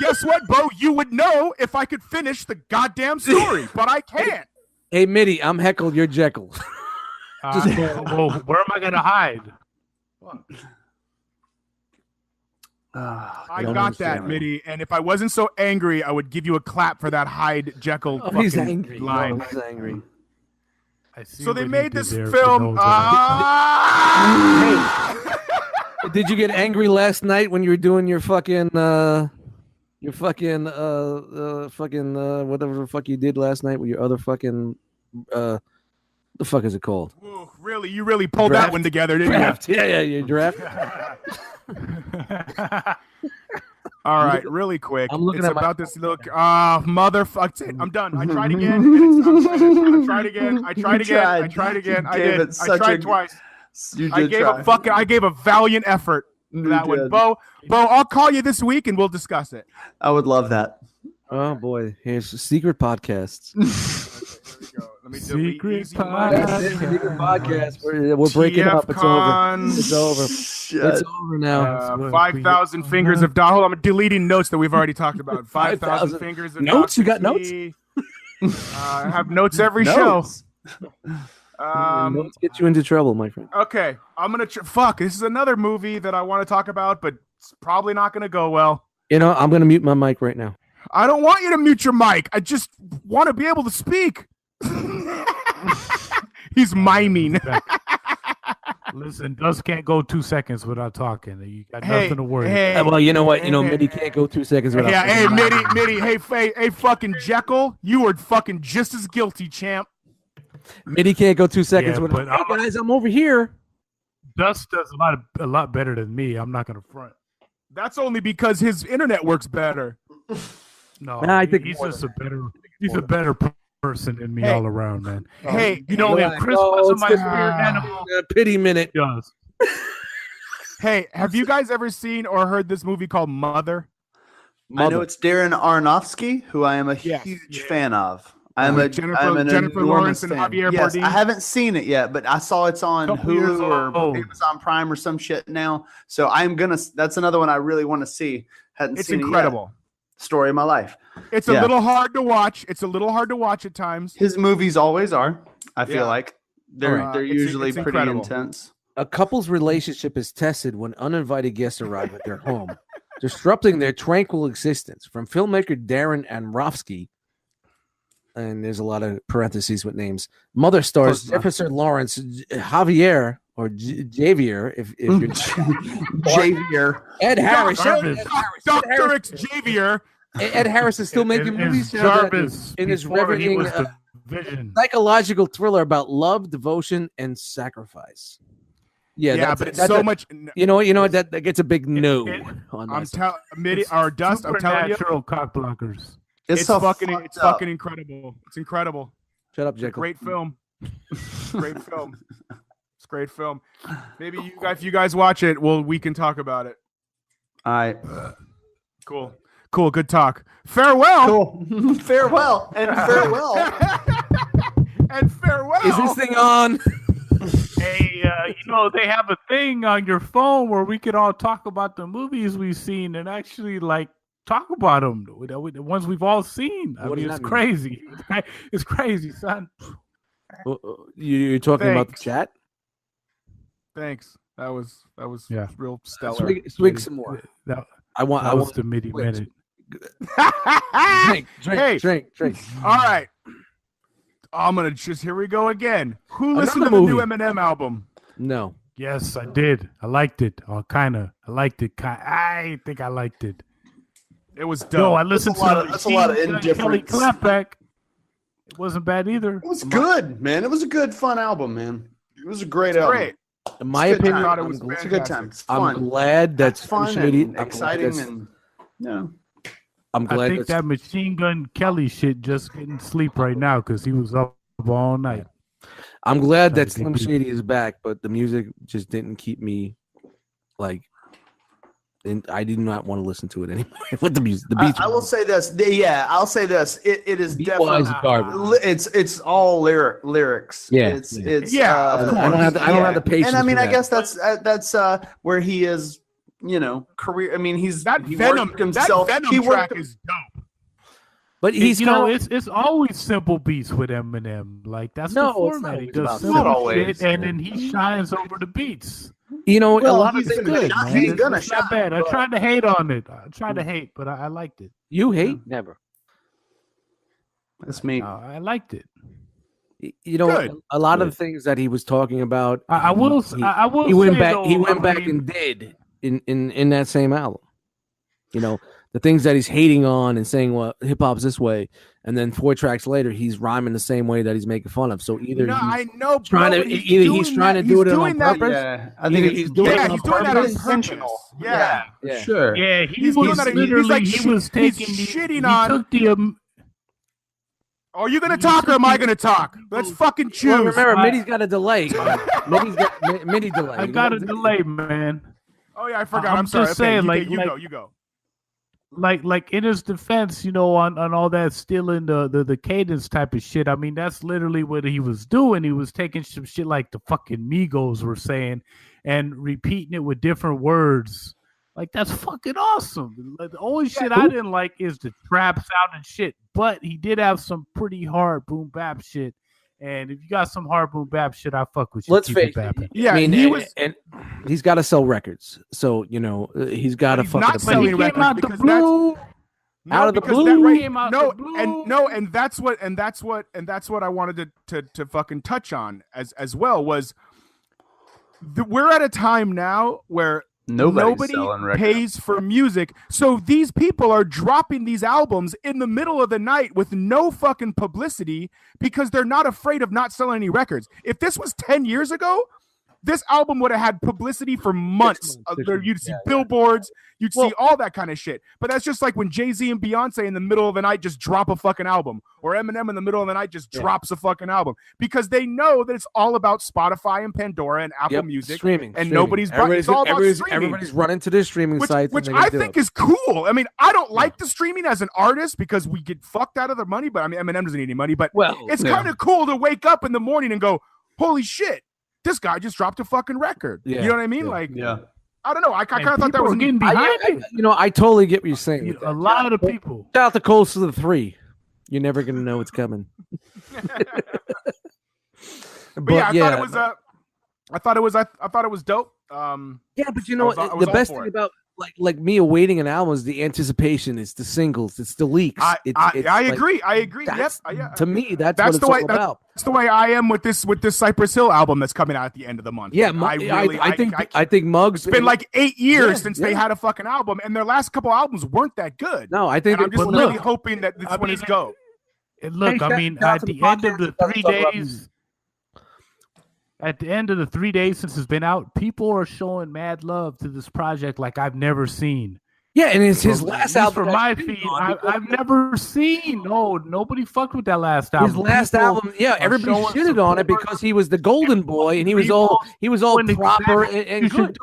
Guess what, Bo? You would know if I could finish the goddamn story, but I can't. Hey, Mitty, I'm Heckle, you're Jekyll. Well, where am I going to hide? I got that, Mitty, and if I wasn't so angry, I would give you a clap for that Hyde Jekyll he's angry. line. He's angry. So they made this film. Did you get angry last night when you were doing your fucking Your fucking whatever the fuck you did last night with your other fucking the fuck is it called? Ooh, really, you really pulled Draft. that one together, didn't Draft. Yeah, your draft. All right, really quick. I'm looking it's at about this look. Motherfucker. I'm done. I tried again. And I'm finished. I tried again. I tried again. I tried again. I did. I tried twice. I gave a valiant effort for that one. Bo, I'll call you this week and we'll discuss it. I would love that. Oh boy, here's secret podcasts. Let me Secret podcast. We're breaking up. It's over. It's over. Shit. It's over now. 5,000 fingers of Dahul. I'm deleting notes that we've already talked about. 5,000 fingers of notes. You got Dr. notes? I have notes every show. Notes get you into trouble, my friend. Okay, I'm gonna fuck. This is another movie that I want to talk about, but it's probably not gonna go well. You know, I'm gonna mute my mic right now. I don't want you to mute your mic. I just want to be able to speak. He's miming. Listen, Dust can't go 2 seconds without talking. You got nothing to worry. Well, you know what? Mitty can't go 2 seconds without. Yeah, hey, Mitty. Hey, fucking Jekyll, you were fucking just as guilty, champ. Mitty can't go 2 seconds without. Hey guys, I'm over here. Dust does a lot better than me. I'm not gonna front. That's only because his internet works better. No, I think he's just a better person than me all around, man. Hey, you know, if Chris was my spirit animal, pity minute. Yes. Hey, have you guys ever seen or heard this movie called Mother? I know it's Darren Aronofsky, who I am a huge fan of. I'm an Jennifer Lawrence and Javier Bardem. Bardem. I haven't seen it yet, but I saw it's on Hulu or Amazon Prime or some shit now. So that's another one I really want to see. It's incredible. Story of my life. It's a little hard to watch. It's a little hard to watch at times. His movies always are. I feel like they're usually pretty intense. A couple's relationship is tested when uninvited guests arrive at their home, disrupting their tranquil existence. From filmmaker Darren Aronofsky, and there's a lot of parentheses with names. Mother stars Jefferson Lawrence, Javier or Javier, if you're Javier, Ed Harris, Dr. Javier. Ed Harris is still making movies Jarvis in his riveting psychological thriller about love, devotion, and sacrifice. Yeah, but it's so much. You know what? That gets a big no. I'm telling Dust. I'm telling you, natural cock blockers. It's fucking incredible. It's incredible. Shut up, Jekyll. Great film. Great film. It's a great film. Maybe if you guys watch it, we can talk about it. All right. Cool. Good talk. Farewell. Cool. Farewell and farewell. And farewell. Is this thing on? Hey, they have a thing on your phone where we could all talk about the movies we've seen and actually talk about them, the ones we've all seen. I mean, it's crazy. It's crazy, son. You're talking about the chat? Thanks. That was real stellar. Swig some more. I want the midi minute. Drink. All right. I'm gonna here we go again. Who listened to the new Eminem album? No. Yes, I did. I liked it. I liked it. I think I liked it. It was dope. No, I listened to that's a lot of indifference. Kelly Clapback. It wasn't bad either. It was good, man. It was a good, fun album, man. It was a great album. Great. In my opinion, it's a good time. It's fun. I'm glad that's fun and exciting, I'm glad. I think that Machine Gun Kelly shit just getting sleep right now because he was up all night. I'm glad that Slim Shady is back, but the music just didn't keep me and I did not want to listen to it anymore. With the music, the beats. I will say this. I'll say this. It is definitely garbage. It's all lyrics. Yeah, it's I don't have the patience. And I mean, I guess that's where he is. Career. I mean, he's Venom himself. That Venom track is dope. But he's it's always simple beats with Eminem. That's the format. He does simple shit, and then he shines over the beats. A lot of it's good. He's gonna it's not bad. I tried to hate on it. But I liked it. You hate? Never. That's me. I liked it. A lot of the things that he was talking about. I will. He went back and did in that same album. the things that he's hating on and saying, well, hip hop's this way, and then 4 tracks later he's rhyming the same way that he's making fun of. So either I know, trying to do it on purpose. Yeah, I think he's doing that on intentional. Yeah, sure. Yeah, he's taking shitting on. Are you gonna talk or am I gonna talk? Let's fucking choose. Well, remember, Mitty's got a delay. Mitty delay. I got a delay, man. Oh yeah, I forgot. I'm sorry. Just saying, You go. Like in his defense, on all that stealing the cadence type of shit. I mean, that's literally what he was doing. He was taking some shit like the fucking Migos were saying and repeating it with different words. Like, that's fucking awesome. The only shit I didn't like is the trap sounding shit, but he did have some pretty hard boom bap shit. And if you got some hard boom bap shit, I fuck with you. Let's face it. Yeah, I mean, and he's got to sell records. So, he's got to fucking not selling records out of the blue. And that's what I wanted to fucking touch on as well was we're at a time now where nobody pays for music. So these people are dropping these albums in the middle of the night with no fucking publicity because they're not afraid of not selling any records. If this was 10 years ago, this album would have had publicity for months. You'd see billboards, you'd see all that kind of shit. But that's just like when Jay-Z and Beyonce in the middle of the night just drop a fucking album, or Eminem in the middle of the night just drops a fucking album, because they know that it's all about Spotify and Pandora and Apple Music, streaming, nobody's buying. It's all about streaming. Everybody's running to their streaming sites, which I think is cool. I mean, I don't like the streaming as an artist because we get fucked out of the money. But I mean, Eminem doesn't need any money. But it's kind of cool to wake up in the morning and go, "Holy shit, this guy just dropped a fucking record." You know what I mean? I don't know. I kind of thought that was getting behind it. I totally get what you're saying. A lot of people. Shout out the Coast of the 3. You're never gonna know what's coming. but I thought it was dope. But the best thing about like me awaiting an album is the anticipation. It's the singles. It's the leaks. I agree. To me, that's what it's all about. That's the way I am with this Cypress Hill album that's coming out at the end of the month. Yeah, I think Muggs. It's been like 8 years since they had a fucking album, and their last couple albums weren't that good. No, I think I'm just really hoping that this one is go. Look, I mean, at the end of the 3 days. At the end of the 3 days since it's been out, people are showing mad love to this project like I've never seen. Yeah, and it's his last album. For my feed, I've never seen. No, nobody fucked with that last album. His last album, everybody shitted on it because he was the golden boy and he was all proper and good.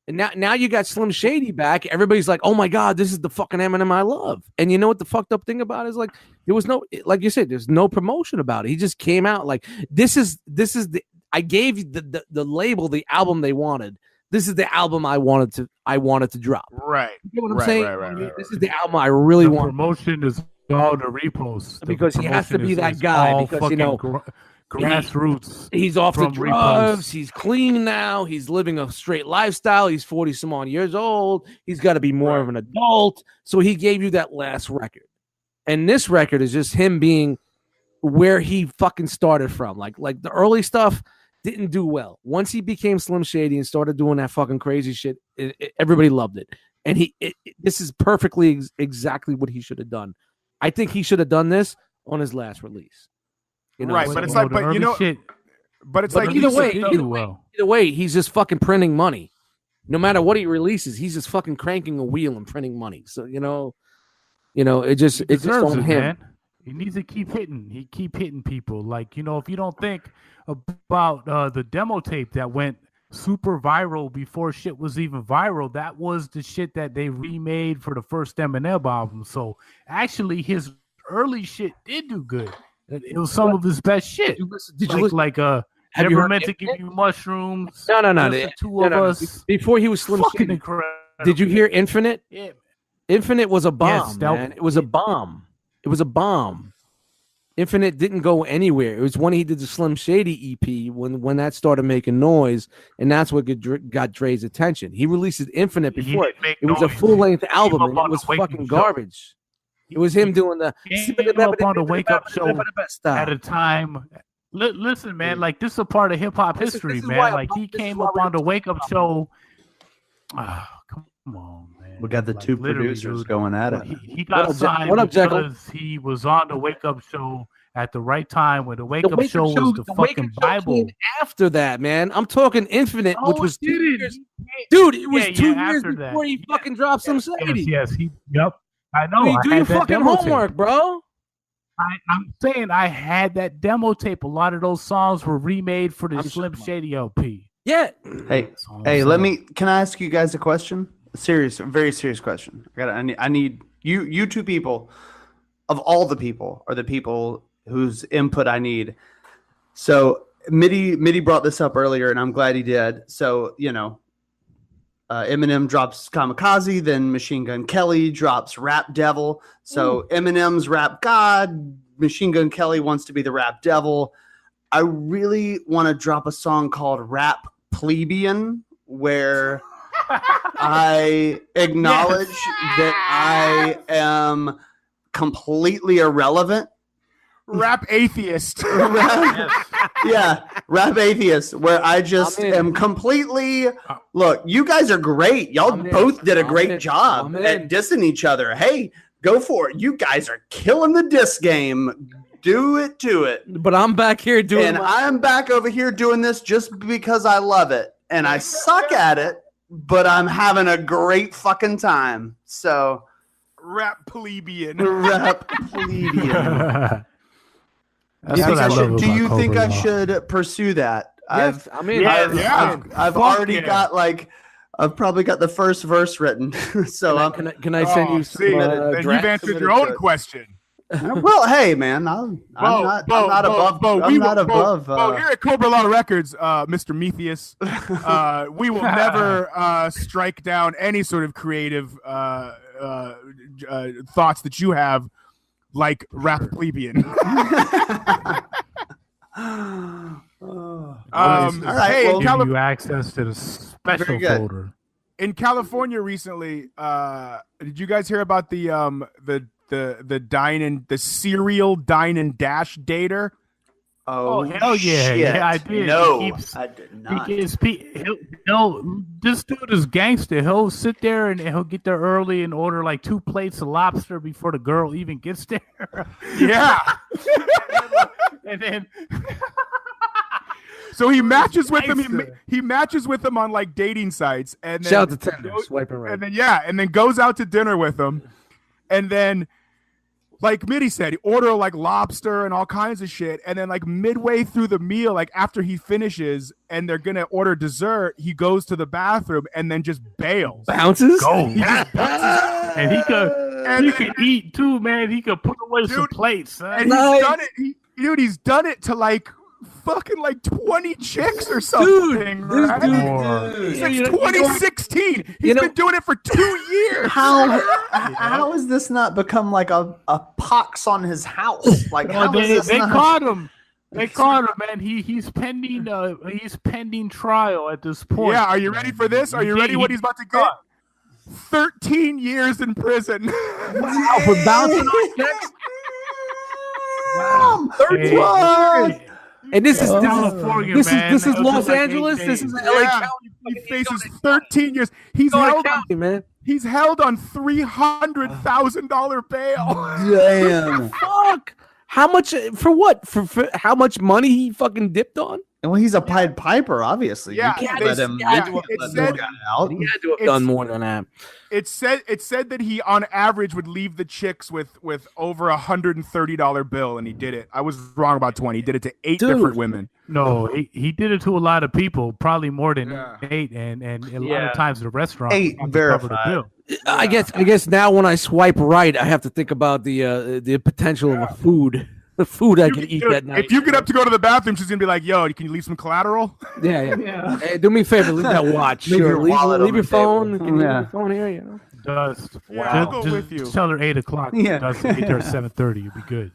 And now you got Slim Shady back. Everybody's like, "Oh my God, this is the fucking Eminem I love." And you know what the fucked up thing about it is, like, there was no, like you said, there's no promotion about it. He just came out like, this is the. I gave you the label, the album they wanted. This is the album I wanted to drop. Right. You know what I'm saying? Right. This is the album I really want. Promotion is all the reposts because he has to be that guy because grassroots. He's off the drugs. He's clean now. He's living a straight lifestyle. He's 40 some odd years old. He's got to be more of an adult. So he gave you that last record, and this record is just him being where he fucking started from. Like the early stuff didn't do well. Once he became Slim Shady and started doing that fucking crazy shit, everybody loved it. And this is perfectly exactly what he should have done. I think he should have done this on his last release. Right, but it's like, either way, he's just fucking printing money. No matter what he releases, he's just fucking cranking a wheel and printing money. So it just on him. Man. He needs to keep hitting. He keep hitting people. Like, if you don't think about the demo tape that went super viral before shit was even viral, that was the shit that they remade for the first Eminem album. So actually, his early shit did do good. It was some of his best shit. Did you listen? Never meant to give you mushrooms. No. The two of us. Before he was Slim Shady. Incredible. Did you hear Infinite? Yeah. Infinite was a bomb, man. It was a bomb. It was a bomb. Infinite didn't go anywhere. It was when he did the Slim Shady EP when that started making noise, and that's what got Dre's attention. He released Infinite before it. It was a full-length album, and it was fucking garbage. It was him doing the up on the wake-up show at a time. Listen, man, like, this is a part of hip-hop history, man. Like, he came up on the wake-up show. Oh, come on, man. man. We got the two producers going at it. He got signed because he was on the Wake Up Show at the right time when the Wake Up Show was the fucking Bible. After that, man, I'm talking Infinite, which was 2 years. Dude, it was 2 years before he fucking dropped some Sadie. Yes, yep. I know. You do your fucking homework, bro. I'm saying I had that demo tape. A lot of those songs were remade for the Slim Shady LP. Yeah. Hey, can I ask you guys a question? A very serious question. I need you two people, of all the people, are the people whose input I need. So Mitty brought this up earlier, and I'm glad he did. So, Eminem drops Kamikaze, then Machine Gun Kelly drops Rap Devil. So Eminem's Rap God, Machine Gun Kelly wants to be the Rap Devil. I really want to drop a song called Rap Plebeian, where I acknowledge that I am completely irrelevant. Rap atheist. Rap atheist, where I just am completely. Look, you guys are great. Y'all both did a great job at dissing each other. Hey, go for it. You guys are killing the diss game. Do it to it. But I'm back here doing and I'm back over here doing this just because I love it. And I suck at it, but I'm having a great fucking time. So Rap Plebeian. Rap Plebeian. Do you think I should pursue that? Yes, I've already got I've probably got the first verse written. So can I send you some? Then you've answered your own question. Well, hey, man, I'm not above. Here at Cobra-LA Records, Mr. Metheus, we will never strike down any sort of creative thoughts that you have. Like Rap Plebeian. All right, hey, give you access to the special folder. In California recently, did you guys hear about the serial dine and dash dater? Oh hell yeah! Shit. Yeah, I did. No, I did not. This dude is gangster. He'll sit there and he'll get there early and order like 2 plates of lobster before the girl even gets there. Yeah, and then so he matches with them. He matches with them on like dating sites, and then shout out to Tinder, swiping right, and then goes out to dinner with them, and then. Like Mitty said, he order like lobster and all kinds of shit. And then like midway through the meal, like after he finishes and they're going to order dessert, he goes to the bathroom and then just bails. Bounces? He just bounces. And he could eat too, man. He could put away some plates. Son. And he's done it. He's done it to like fucking like 20 chicks or something, right? Since 2016. He's been doing it for 2 years. How has this not become like a pox on his house? Like they caught him. They caught him, man. He's pending trial at this point. Yeah, are you ready for this? Are you ready what he's about to get? 13 years in prison. Wow, for bouncing on checks? Wow. 13 years. And this is California, this is Los Angeles. This is LA County. He faces 13 years. He's held on $300,000 bail. Damn. Fuck. How much for what? For how much money he fucking dipped on? Well, he's a Pied Piper, obviously. Yeah, you can't let him. He had to have done more than that. It said that he, on average, would leave the chicks with over $130 bill, and he did it. I was wrong about 20. He did it to 8 different women. No, he did it to a lot of people, probably more than 8, and a lot of times the restaurant 8 verified. The bill. I guess now when I swipe right, I have to think about the potential of a food. The food I can eat that night. If you get up to go to the bathroom, she's gonna be like, "Yo, can you leave some collateral?" Yeah. Hey, do me a favor, leave that watch. Leave your wallet. Leave your phone. Can you leave your phone here? You know. Dust. I'll go with you. Tell her 8 o'clock. Yeah. Dust, get there at 7:30. You'll be good.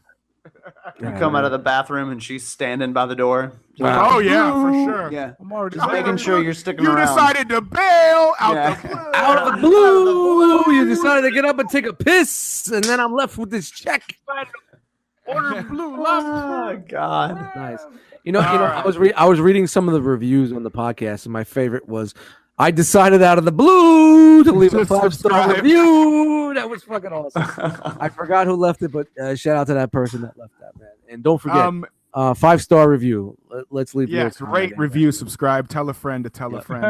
You come out of the bathroom and she's standing by the door. Wow. Oh yeah, for sure. Yeah, I'm already just making sure you're sticking you around. You decided to bail out of the blue. You decided to get up and take a piss, and then I'm left with this check. Order blue lobster. Oh God, nice. You know, I was reading some of the reviews on the podcast, and my favorite was, I decided out of the blue to leave a Just 5-star subscribe. review. That was fucking awesome. I forgot who left it, but shout out to that person that left that, man. And don't forget, 5-star review. Let's leave. Yes, rate, review, subscribe, tell a friend to tell a friend.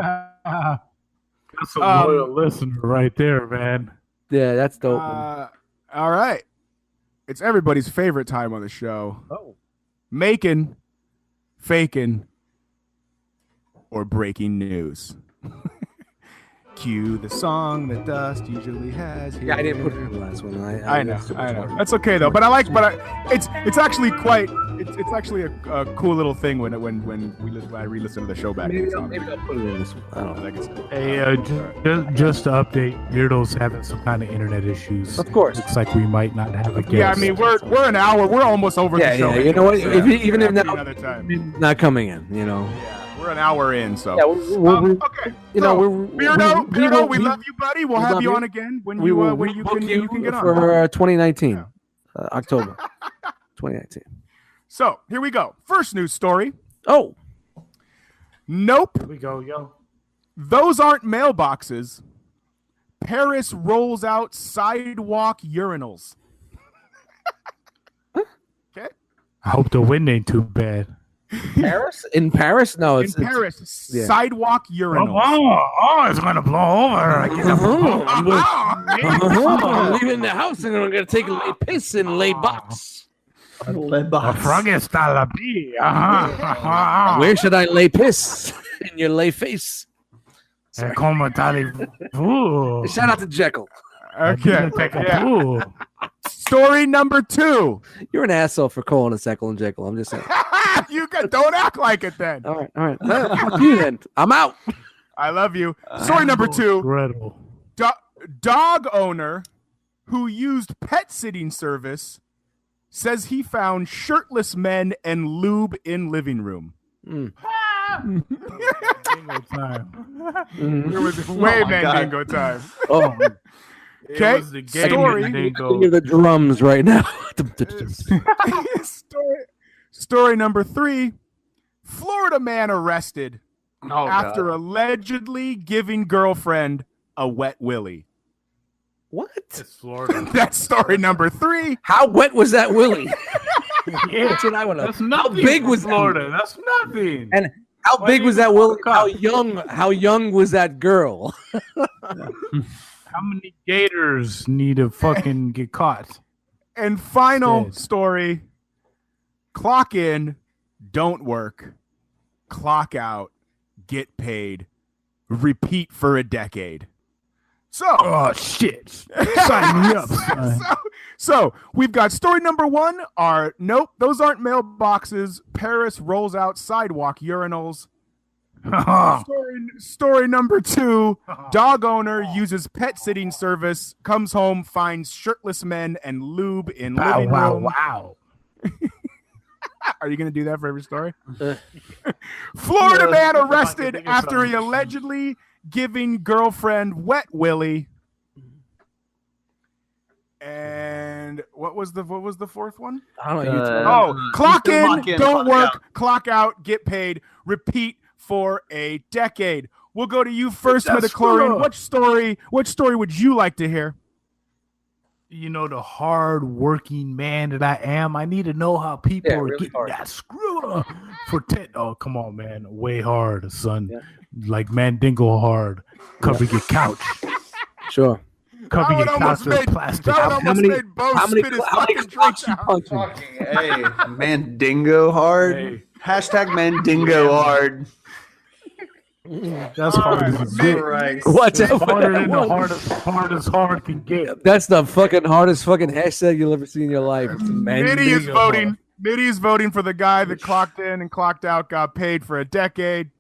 That's a loyal listener right there, man. Yeah, that's dope. All right. It's everybody's favorite time on the show. Oh. Making, faking, or breaking news. Cue the song that Dust usually has here. Yeah, I didn't put it in the last one. I know. That's okay though. But it's actually quite. It's actually a cool little thing when I re-listen to the show back. Maybe I'll put it in this one. I don't know. I think it's cool. Hey, just to update, Beardo's having some kind of internet issues. Of course. Looks like we might not have a guest. Yeah, I mean we're an hour. We're almost over the show. Yeah, you know what? Even if another time. not coming in, you know. Yeah, we're an hour in, so. Yeah, okay. You know, Beardo, we love you, buddy. We'll have you on again when you can get on for 2019, October 2019. So here we go. First news story. Oh, nope. Here we go, yo. Those aren't mailboxes. Paris rolls out sidewalk urinals. Okay. I hope the wind ain't too bad. Paris? In Paris? No, it's Paris. Sidewalk urinals. Oh, it's gonna blow over. I'm leaving the house and I'm gonna take a piss in lay box. Frog está la pie. Where should I lay piss? In your lay face. Como tal. Shout out to Jekyll. Okay. Yeah. Story number 2. You're an asshole for calling us Jekyll and Jekyll. I'm just saying. Don't act like it then. All right. Well, fuck you then. I'm out. I love you. Story number 2. Incredible. Dog owner who used pet sitting service says he found shirtless men and lube in living room. Bingo time. It was way bingo time. Oh. Okay. Story. I think of the drums right now. Story number 3. Florida man arrested after allegedly giving girlfriend a wet willy. What? It's Florida. That's story number 3. How wet was that willy? Yeah, that's what I want to know. That's nothing. How big was Florida? That's nothing. And how big was that willy? How young was that girl? How many gators need to fucking get caught? And final story. Clock in, don't work. Clock out, get paid. Repeat for a decade. So, oh shit! Sign me up. So we've got story number 1. Nope, those aren't mailboxes. Paris rolls out sidewalk urinals. Story number 2. Dog owner uses pet sitting service. Comes home, finds shirtless men and lube in living room. Wow. Are you going to do that for every story? Florida man arrested after he allegedly giving girlfriend wet willy. And what was the 4th one? I don't know. Clock in, don't work, clock out, get paid, repeat for a decade. We'll go to you first, Metachlorian. What story would you like to hear? You know, the hard-working man that I am, I need to know how people are getting that screw for 10. Oh, come on, man. Way hard, son. Yeah. Like Mandingo hard. Cover your couch. Sure. Cover your couch with plastic. How many clocks you punching? Hey, Mandingo hard. Hey. Hashtag Mandingo hard. That's hard as Right. What's harder than the hardest hard can get. That's the fucking hardest fucking hashtag you'll ever see in your life. Mitty is voting. Mitty is voting for the guy that clocked in and clocked out, got paid for a decade.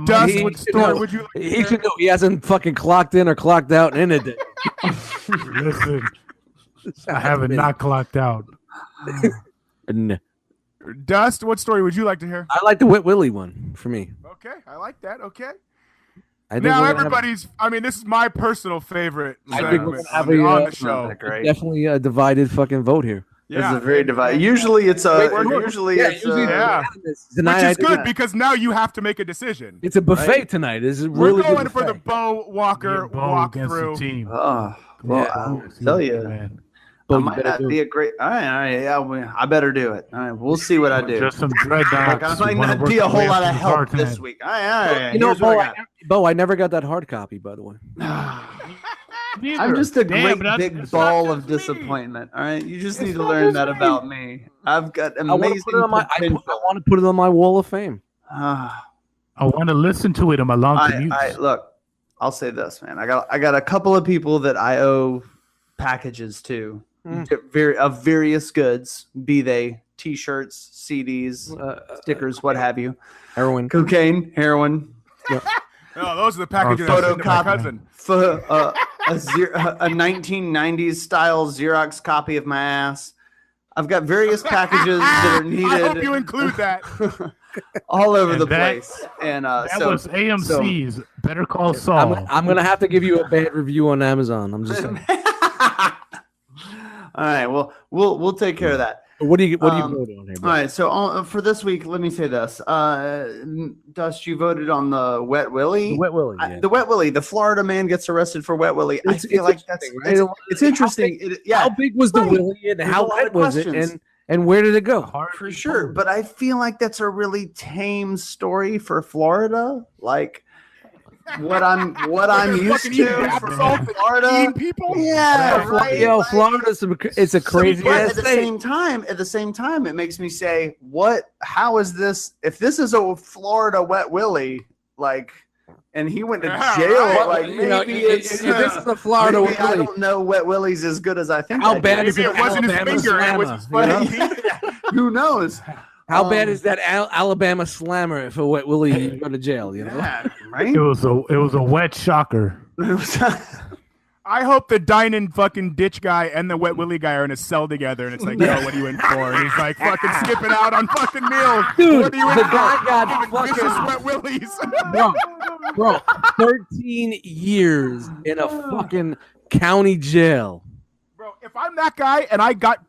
Dust, what story would you like to hear? He should know he hasn't fucking clocked in or clocked out in a day. Listen, I haven't not clocked out. Dust, what story would you like to hear? I like the Wet Willie one for me. Okay, I like that. Okay. I think now everybody's. This is my personal favorite segment on the show. Definitely a divided fucking vote here. Yeah. It's a very divided. Usually it's a. Which is good because now you have to make a decision. It's a buffet tonight. This is really We're going for the Bo Walker walkthrough. Team. Oh, well, I'll tell you, man. I might not be a great. All right, yeah, I better do it. All right, we'll see what I do. Just some dreadlocks. I might not be a whole lot of help this week. All right. You know, Bo, I never got that hard copy, by the way. I'm just a great big ball of disappointment. All right, you just need to learn that about me. I've got amazing. I want to put it on my wall of fame. I want to listen to it on my long commutes. Look, I'll say this, man. I got a couple of people that I owe packages to, of various goods, be they T-shirts, CDs, stickers, what have you. Heroin, cocaine, heroin. Yep. No, those are the packages. Photocopy. A 1990s style Xerox copy of my ass. I've got various packages that are needed. I hope you include that. all over the place. And that was AMC's Better Call Saul. I'm gonna have to give you a bad review on Amazon. I'm just saying. All right, well, we'll take care of that. What do you vote on here, bro? All right, so for this week, let me say this. Dust, you voted on the Wet Willie. The Wet Willie. Yeah. The Wet Willie. The Florida man gets arrested for Wet Willie. I feel like it's interesting. How big was the Willie and how wet was it? And where did it go? For sure, but I feel like that's a really tame story for Florida. Like what I'm used to from Florida. People? Yeah, right. Yo, Florida's it's a crazy ass state. At the same time, it makes me say, how is this? If this is a Florida Wet Willie, like, and he went to jail, like maybe this is a Florida Wet Willie. I don't know Wet Willie's as good as I think. How bad is it? It wasn't his finger. It was his funny. Who knows? How bad is that Alabama slammer if a Wet Willie go to jail? You know, right? It was a wet shocker. I hope the dining fucking ditch guy and the Wet Willie guy are in a cell together, and it's like, yo, what are you in for? And he's like, fucking skipping out on fucking meals. Dude, what are you in the for? guy got fucking Wet Willies. bro, 13 years in a fucking county jail. Bro, if I'm that guy and I got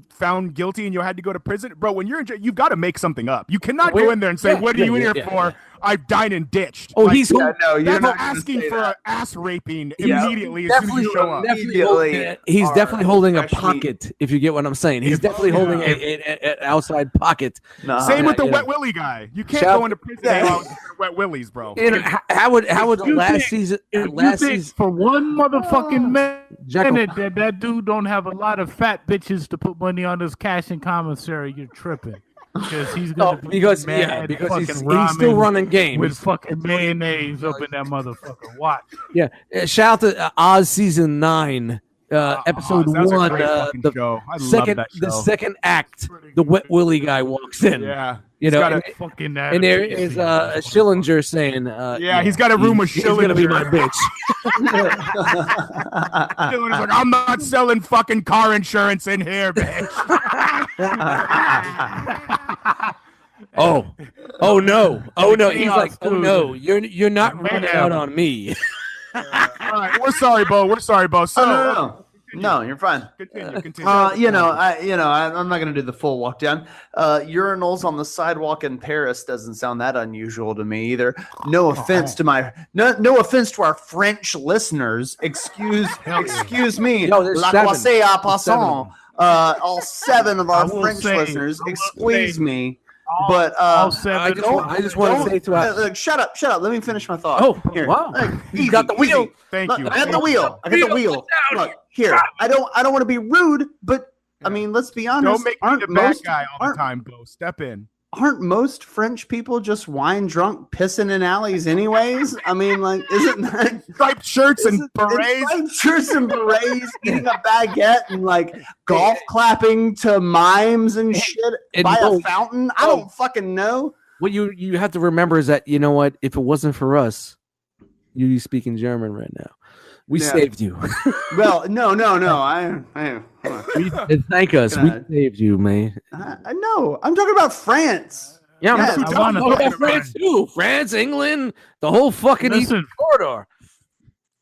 found guilty and you had to go to prison, bro, when you're in jail, you've got to make something up. You cannot go in there and say, what are you in here for? I've dined and ditched. Oh, he's you're not asking for an ass raping immediately as soon as you show up. He's definitely holding a pocket, if you get what I'm saying. He's definitely holding an outside pocket. Same with the Wet Willie guy. You can't go into prison with Wet Willies, bro. How would last season for one motherfucking minute that dude don't have a lot of fat bitches to put money on his cash and commissary, you're tripping. Because he's because he's still running game with fucking mayonnaise up in that motherfucker. Watch. Yeah, shout out to Oz season 9, episode 1. The second act, the Wet Willie guy walks in. Yeah, you know, and there is Schillinger saying, he's got a room with Schillinger. He's gonna be my bitch. Schillinger's like, I'm not selling fucking car insurance in here, bitch. Oh no. He's like, oh no, you're not running out on me. All right, we're sorry, Bo. So no, you're fine. Continue. I'm not gonna do the full walk down. Urinals on the sidewalk in Paris doesn't sound that unusual to me either. No offense to our French listeners. Excuse me. No, there's La croisée à passant. All 7 of our French listeners. Excuse me. But I just want to say to us, shut up. Let me finish my thought. Oh, here. Wow. You got the wheel. Thank you. I got the wheel. Look, here. I don't want to be rude, but I mean, let's be honest. Don't make me the bad guy all the time, Bo. Step in. Aren't most French people just wine drunk, pissing in alleys anyways? I mean, like, isn't that striped shirts and berets? Striped shirts and berets, eating a baguette and like golf clapping to mimes and shit by a fountain. I don't fucking know. What you have to remember is that, you know what? If it wasn't for us, you'd be speaking German right now. We saved you. Well, no. Thank us. We saved you, man. I know. I'm talking about France. Yeah, I'm talking about France too. France, England, the whole fucking Eastern corridor.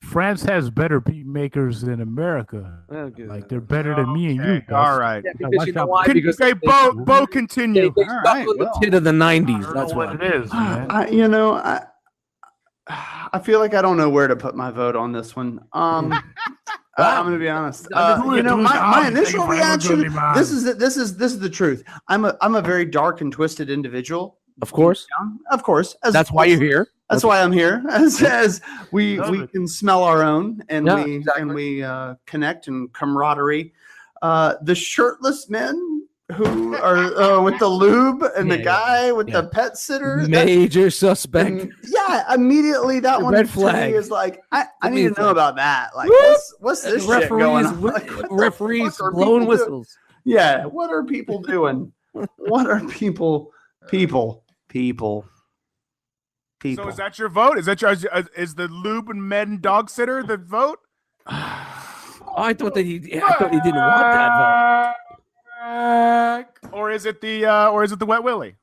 France has better beat makers than America. Okay. Like they're better than me and you. Dust. All right. Yeah, because you know why? Because okay, Bo, continue. They All right, the tit of the '90s. That's what what it is, man. I feel like I don't know where to put my vote on this one. I'm going to be honest. My initial reaction. This is the truth. I'm a very dark and twisted individual. Of course. Of course. That's why you're here. That's why I'm here. As we can smell our own and we connect and camaraderie. The shirtless men who are with the lube and the guy with the pet sitter. Major suspect. Immediately that one red flag to me is like I need to know about that. Like what's this shit going on? Like, referees blowing whistles. Yeah, what are people doing? What are people? So is that your vote? Is is the lube and men dog sitter the vote? I thought he didn't want that vote. Or is it the wet willy?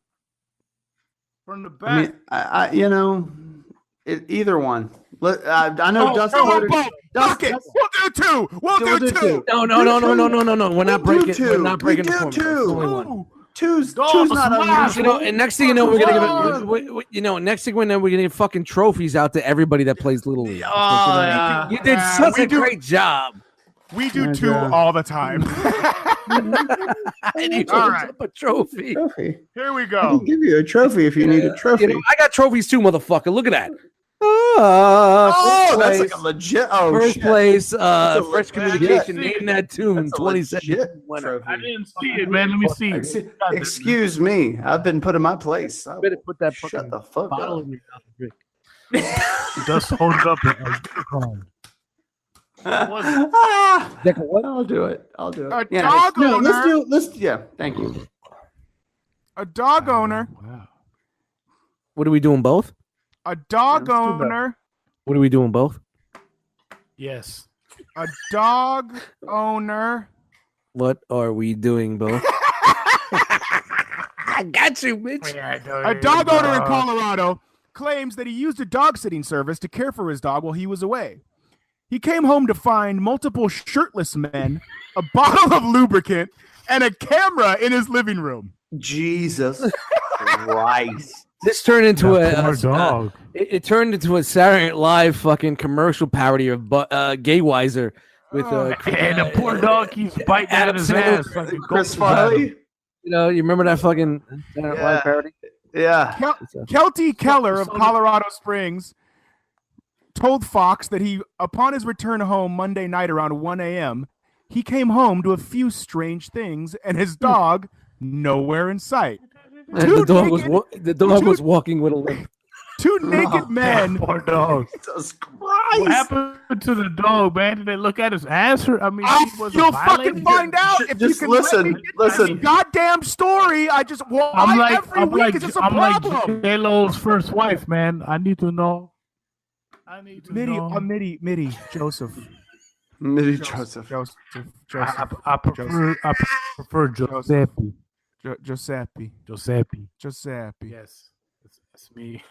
From the back. I mean, either one. I know Dustin. We'll do two. We'll do two. No. We're not breaking. We're not breaking the format. Only one. Two's not unusual. And next thing you know, we're gonna give next thing we know, we're gonna give fucking trophies out to everybody that plays Little League. You did such a great job. We do two all the time. And you up a trophy. Here we go. I can give you a trophy if you need a trophy. I got trophies too, motherfucker. Look at that. That's like a legit. First place, Fresh Communication. Name that tune. 22nd winner. I didn't see it, man. Let me see. Excuse me. I've been put in my place. I better put that shut the fuck bottle up. in your mouth. Just hold it up. I'll do it. Dog owner. Thank you. A dog owner. Wow. What are we doing both? A dog owner. What are we doing both? Yes. A dog owner. What are we doing both? I got you, bitch. A dog owner in Colorado claims that he used a dog sitting service to care for his dog while he was away. He came home to find multiple shirtless men, a bottle of lubricant, and a camera in his living room. Jesus Christ. This turned into a dog. It turned into a Saturday Night Live fucking commercial parody of Gaywiser with and the poor dog keeps biting at his ass. Chris Farley. You remember that fucking Saturday Night Live parody? Yeah. Kelty Keller of Colorado Springs told Fox that upon his return home Monday night around 1 a.m., he came home to a few strange things and his dog nowhere in sight. The dog was walking with a limp. Two naked men. Poor dog. Jesus Christ. What happened to the dog, man? Did they look at his ass? You'll fucking find out if just you can listen. Goddamn story. I'm like J-Lo's first wife, man. I need to know. Mitty Joseph. I prefer Giuseppe. Giuseppe. Yes, that's me.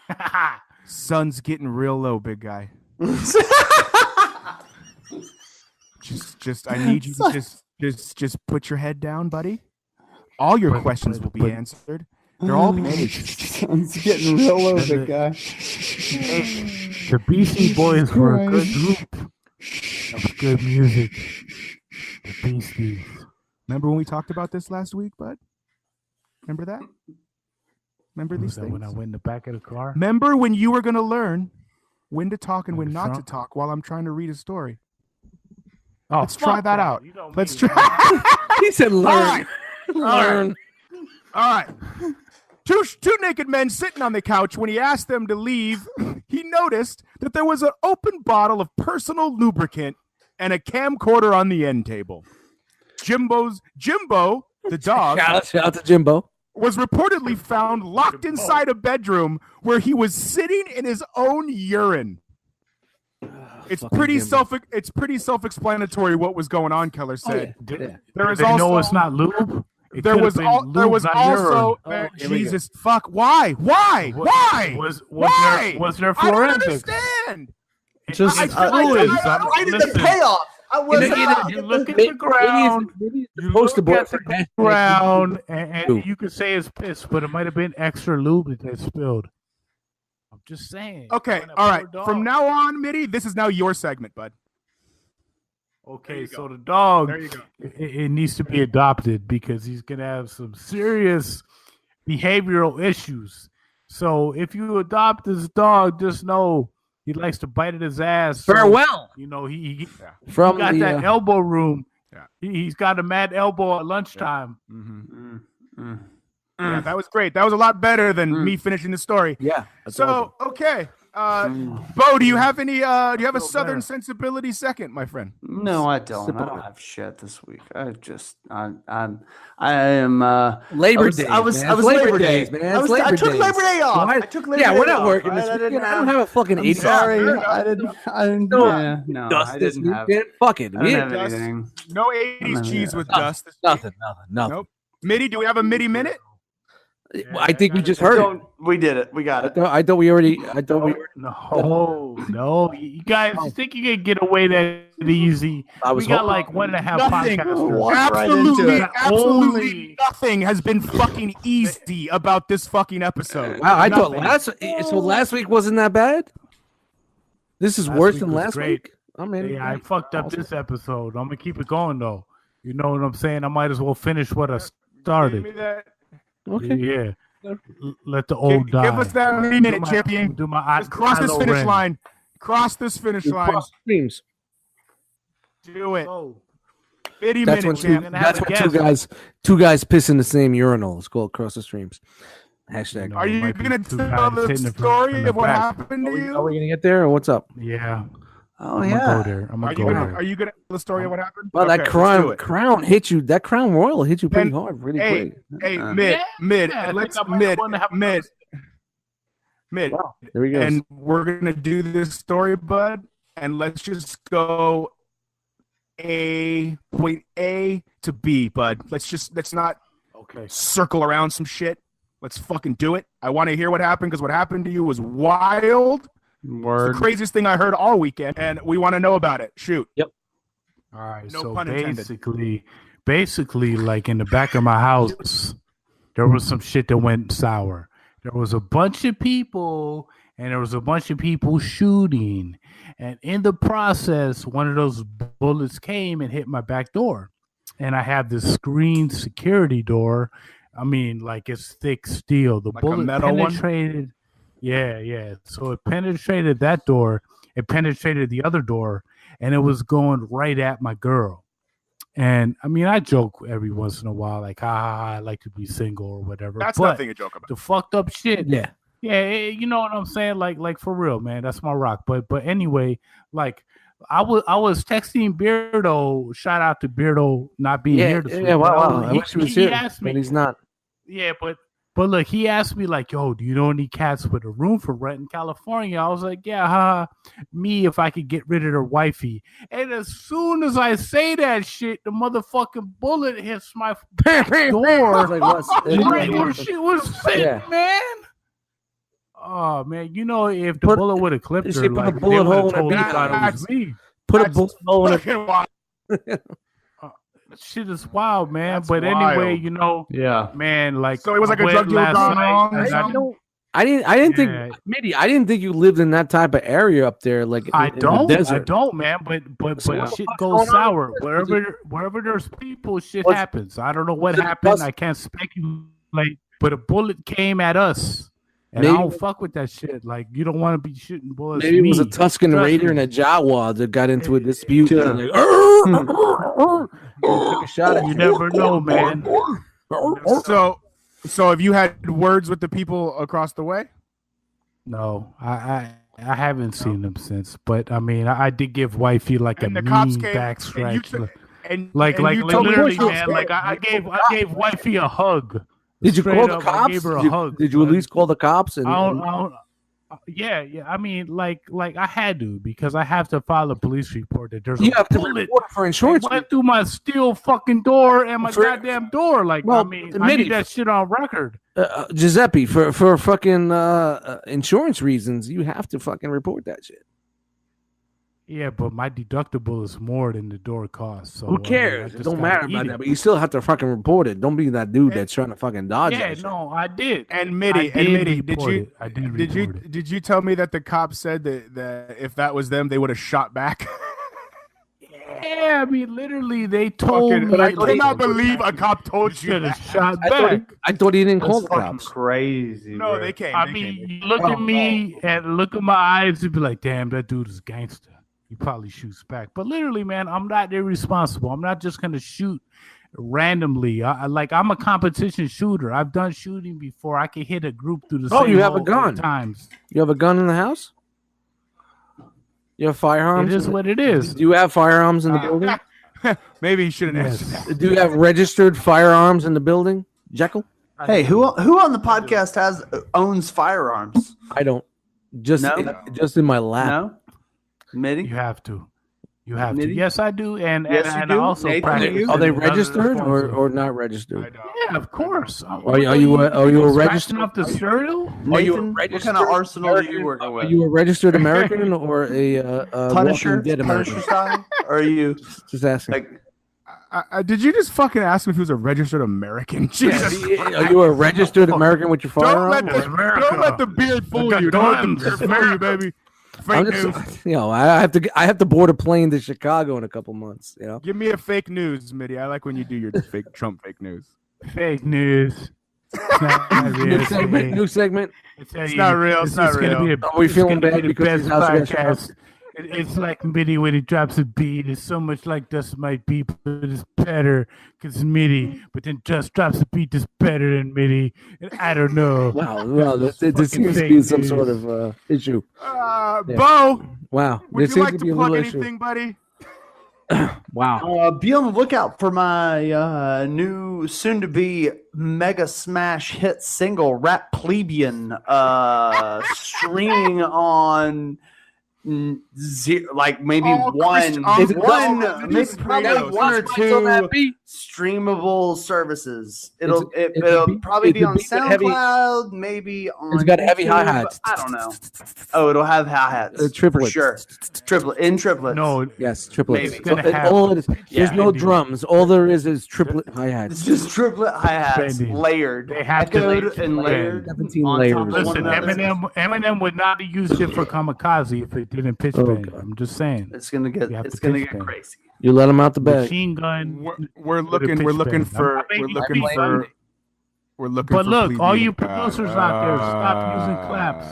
Sun's getting real low, big guy. I need you to just put your head down, buddy. All your questions will be answered. They're all being Sun's getting real low, big guy. The Beastie Boys were a good group of good music. The Beasties. Remember when we talked about this last week, bud? Remember that? Remember these things? When I went in the back of the car? Remember when you were going to learn when to talk and when not to talk while I'm trying to read a story? Let's try that out. Let's try. He said learn. Learn. All right. Two naked men sitting on the couch. When he asked them to leave, he noticed that there was an open bottle of personal lubricant and a camcorder on the end table. Jimbo, the dog, shout out to Jimbo, was reportedly found locked inside a bedroom where he was sitting in his own urine. It's pretty self-explanatory what was going on, Keller said. There is also know it's not lube. There was also Jesus fuck. Why? Was there forensics? I don't understand. Just I needed the payoff. I wasn't. You look at the ground. You look at the ground, and you could say it's piss, but it might have been extra lube that spilled. I'm just saying. Okay, all right. From now on, Mitty, this is now your segment, bud. Okay, so the dog, there you go. It needs to be adopted because he's gonna have some serious behavioral issues. So if you adopt this dog, just know he likes to bite at his ass. Farewell. So, he from got that elbow room. Yeah. He's got a mad elbow at lunchtime. Yeah. Mm-hmm. Yeah, that was great. That was a lot better than me finishing the story. Yeah. So okay. Bo, do you have any? Do you have a Southern sensibility second, my friend? No, I don't. I don't have shit this week. I am Labor Day. I was Labor Day, man. I took Labor Day off. I took Labor Day we're not off, working right? this week. I don't have a fucking 80. Sorry, I didn't. Dust this weekend. Fuck it. I didn't have anything. No 80s cheese with dust. Nothing. Nope. Mitty, do we have a Mitty minute? I think we just heard it. We did it. We got it. I thought we already. No. You guys think you can get away that easy? We got like 1.5 podcasts. Absolutely nothing has been fucking easy about this fucking episode. Wow, I thought last week wasn't that bad. This is worse than last week. I fucked up this episode. I'm gonna keep it going though. You know what I'm saying? I might as well finish what I started. Give me that. Okay. Yeah. Let the old die. Give us that minute, champion. Just cross this finish line. Cross this finish line. Cross streams. Do it. That's when two guys piss in the same urinal. It's called cross the streams. Hashtag. Are you gonna tell the story of what happened to you? Are we gonna get there or what's up? Yeah. Oh I'm yeah. gonna go there. Are you gonna tell the story of what happened? Well, that crown hit you. That Crown Royal hit you pretty hard, really quick. Hey, mid. Wow, there we go. And we're gonna do this story, bud. And let's just go point A to B, bud. Let's not circle around some shit. Let's fucking do it. I want to hear what happened because what happened to you was wild. Word. It's the craziest thing I heard all weekend, and we want to know about it. Shoot. Yep. All right. No so pun basically, like in the back of my house, there was some shit that went sour. There was a bunch of people, and there was a bunch of people shooting, and in the process, one of those bullets came and hit my back door, and I have this screen security door. I mean, like it's thick steel. The like bullet penetrated. One? Yeah. So it penetrated that door. It penetrated the other door, and it was going right at my girl. And I mean, I joke every once in a while, like, I like to be single or whatever. That's but nothing to joke about. The fucked up shit. Yeah. You know what I'm saying? Like for real, man. That's my rock. But anyway, like I was texting Beardo. Shout out to Beardo not being here this week. Yeah, wow. I wish he was here, asked me, but he's not. Yeah, but look, he asked me like, yo, do you know any cats with a room for rent in California? I was like, yeah, me if I could get rid of their wifey. And as soon as I say that shit, the motherfucking bullet hits my door. Right where she was sitting, man. Oh, man, you know, if the bullet would have clipped her, like, put a bullet hole in her thought it was me. Put a bullet hole in her. Shit is wild, man. That's but wild. anyway, you know, man, like so it was like a drug dealer gone wrong. I didn't think, Mitty, I didn't think you lived in that type of area up there. Like I don't, man. But So shit goes sour wherever there's people. Shit happens. I don't know what happened. I can't speculate. But a bullet came at us. And I don't fuck with that shit. Like, you don't want to be shooting bullets. Maybe it was a Tuscan Raider and a Jaguar that got into a dispute. Took a shot at you. Never know, man. So have you had words with the people across the way? No, I haven't seen them since. But I mean, I did give wifey like and a the cops mean came, back scratch. Like literally, man. Like I gave wifey a hug. Did you call the cops? I gave her a hug. Did you at least call the cops? Yeah. I mean, like I had to because I have to file a police report that there's a bullet for insurance. Went through my steel fucking door and my goddamn door. Like, I mean, I need that shit on record. Giuseppe, for fucking insurance reasons, you have to fucking report that shit. Yeah, but my deductible is more than the door costs. So Who cares? It don't matter about that, but you still have to fucking report it. Don't be that dude that's trying to fucking dodge it. Yeah, no, I did. And Mitty, did you tell me that the cops said that if that was them, they would have shot back? Yeah, I mean, literally, they told me. I cannot believe a cop told you that. Shot back. I thought he didn't call the cops. Crazy. No, bro. they came. I mean, you look at me and look at my eyes and be like, damn, that dude is gangster. He probably shoots back. But literally, man, I'm not irresponsible. I'm not just going to shoot randomly. I'm a competition shooter. I've done shooting before. I can hit a group through the same you have a gun. Times. You have a gun in the house? You have firearms? It is what it is. Do you have firearms in the building? Maybe he shouldn't answer that. Do you have registered firearms in the building, Jekyll? Hey, who on the podcast owns firearms? I don't. Just in my lap. No, Mitty? You have to. You have to. Yes, I do. And yes, I also practice. Are they registered or not registered? Yeah, of course. Are you a registered? Up the cereal? Nathan, what kind of arsenal are you working with? Are you a registered American or a Punisher? Dead American? Punisher style? Or are you just asking? Like, did you just fucking ask him if he was a registered American? Jesus. Are you a registered American with your firearm? Don't let the beard fool you. Don't let the beard fool you, baby. Fake news. I have to board a plane to Chicago in a couple months. Give me a fake news, Mitty. I like when you do your fake Trump fake news. Fake news. New segment. It's not real. It's not real. Are we feeling bad because the podcast? It's like Mitty when he drops a beat. It's so much like Dust Might Be, but it's better because Mitty. But then Dust drops a beat that's better than Mitty. And I don't know. Wow, this seems to be some sort of issue. Bo. Wow. Would you like to plug anything, buddy? Wow. Be on the lookout for my new soon-to-be mega smash hit single, Rap Plebeian, streaming on like maybe one or two streamable services. It'll probably be on SoundCloud, maybe on. It's got heavy hi-hats. I don't know. Oh, it'll have hi-hats. Triplets. For sure. Triplets. No, yes, triplets. Maybe. There's no drums. All there is triplet hi-hats. It's just triplet hi-hats layered. They have echoed and layered. 17 layers. Listen, Eminem would not have used it for Kamikaze if it didn't pitch bang. I'm just saying. It's gonna get crazy. You let him out the bag. Machine gun. We're looking for. But look, all you producers out there, stop using claps.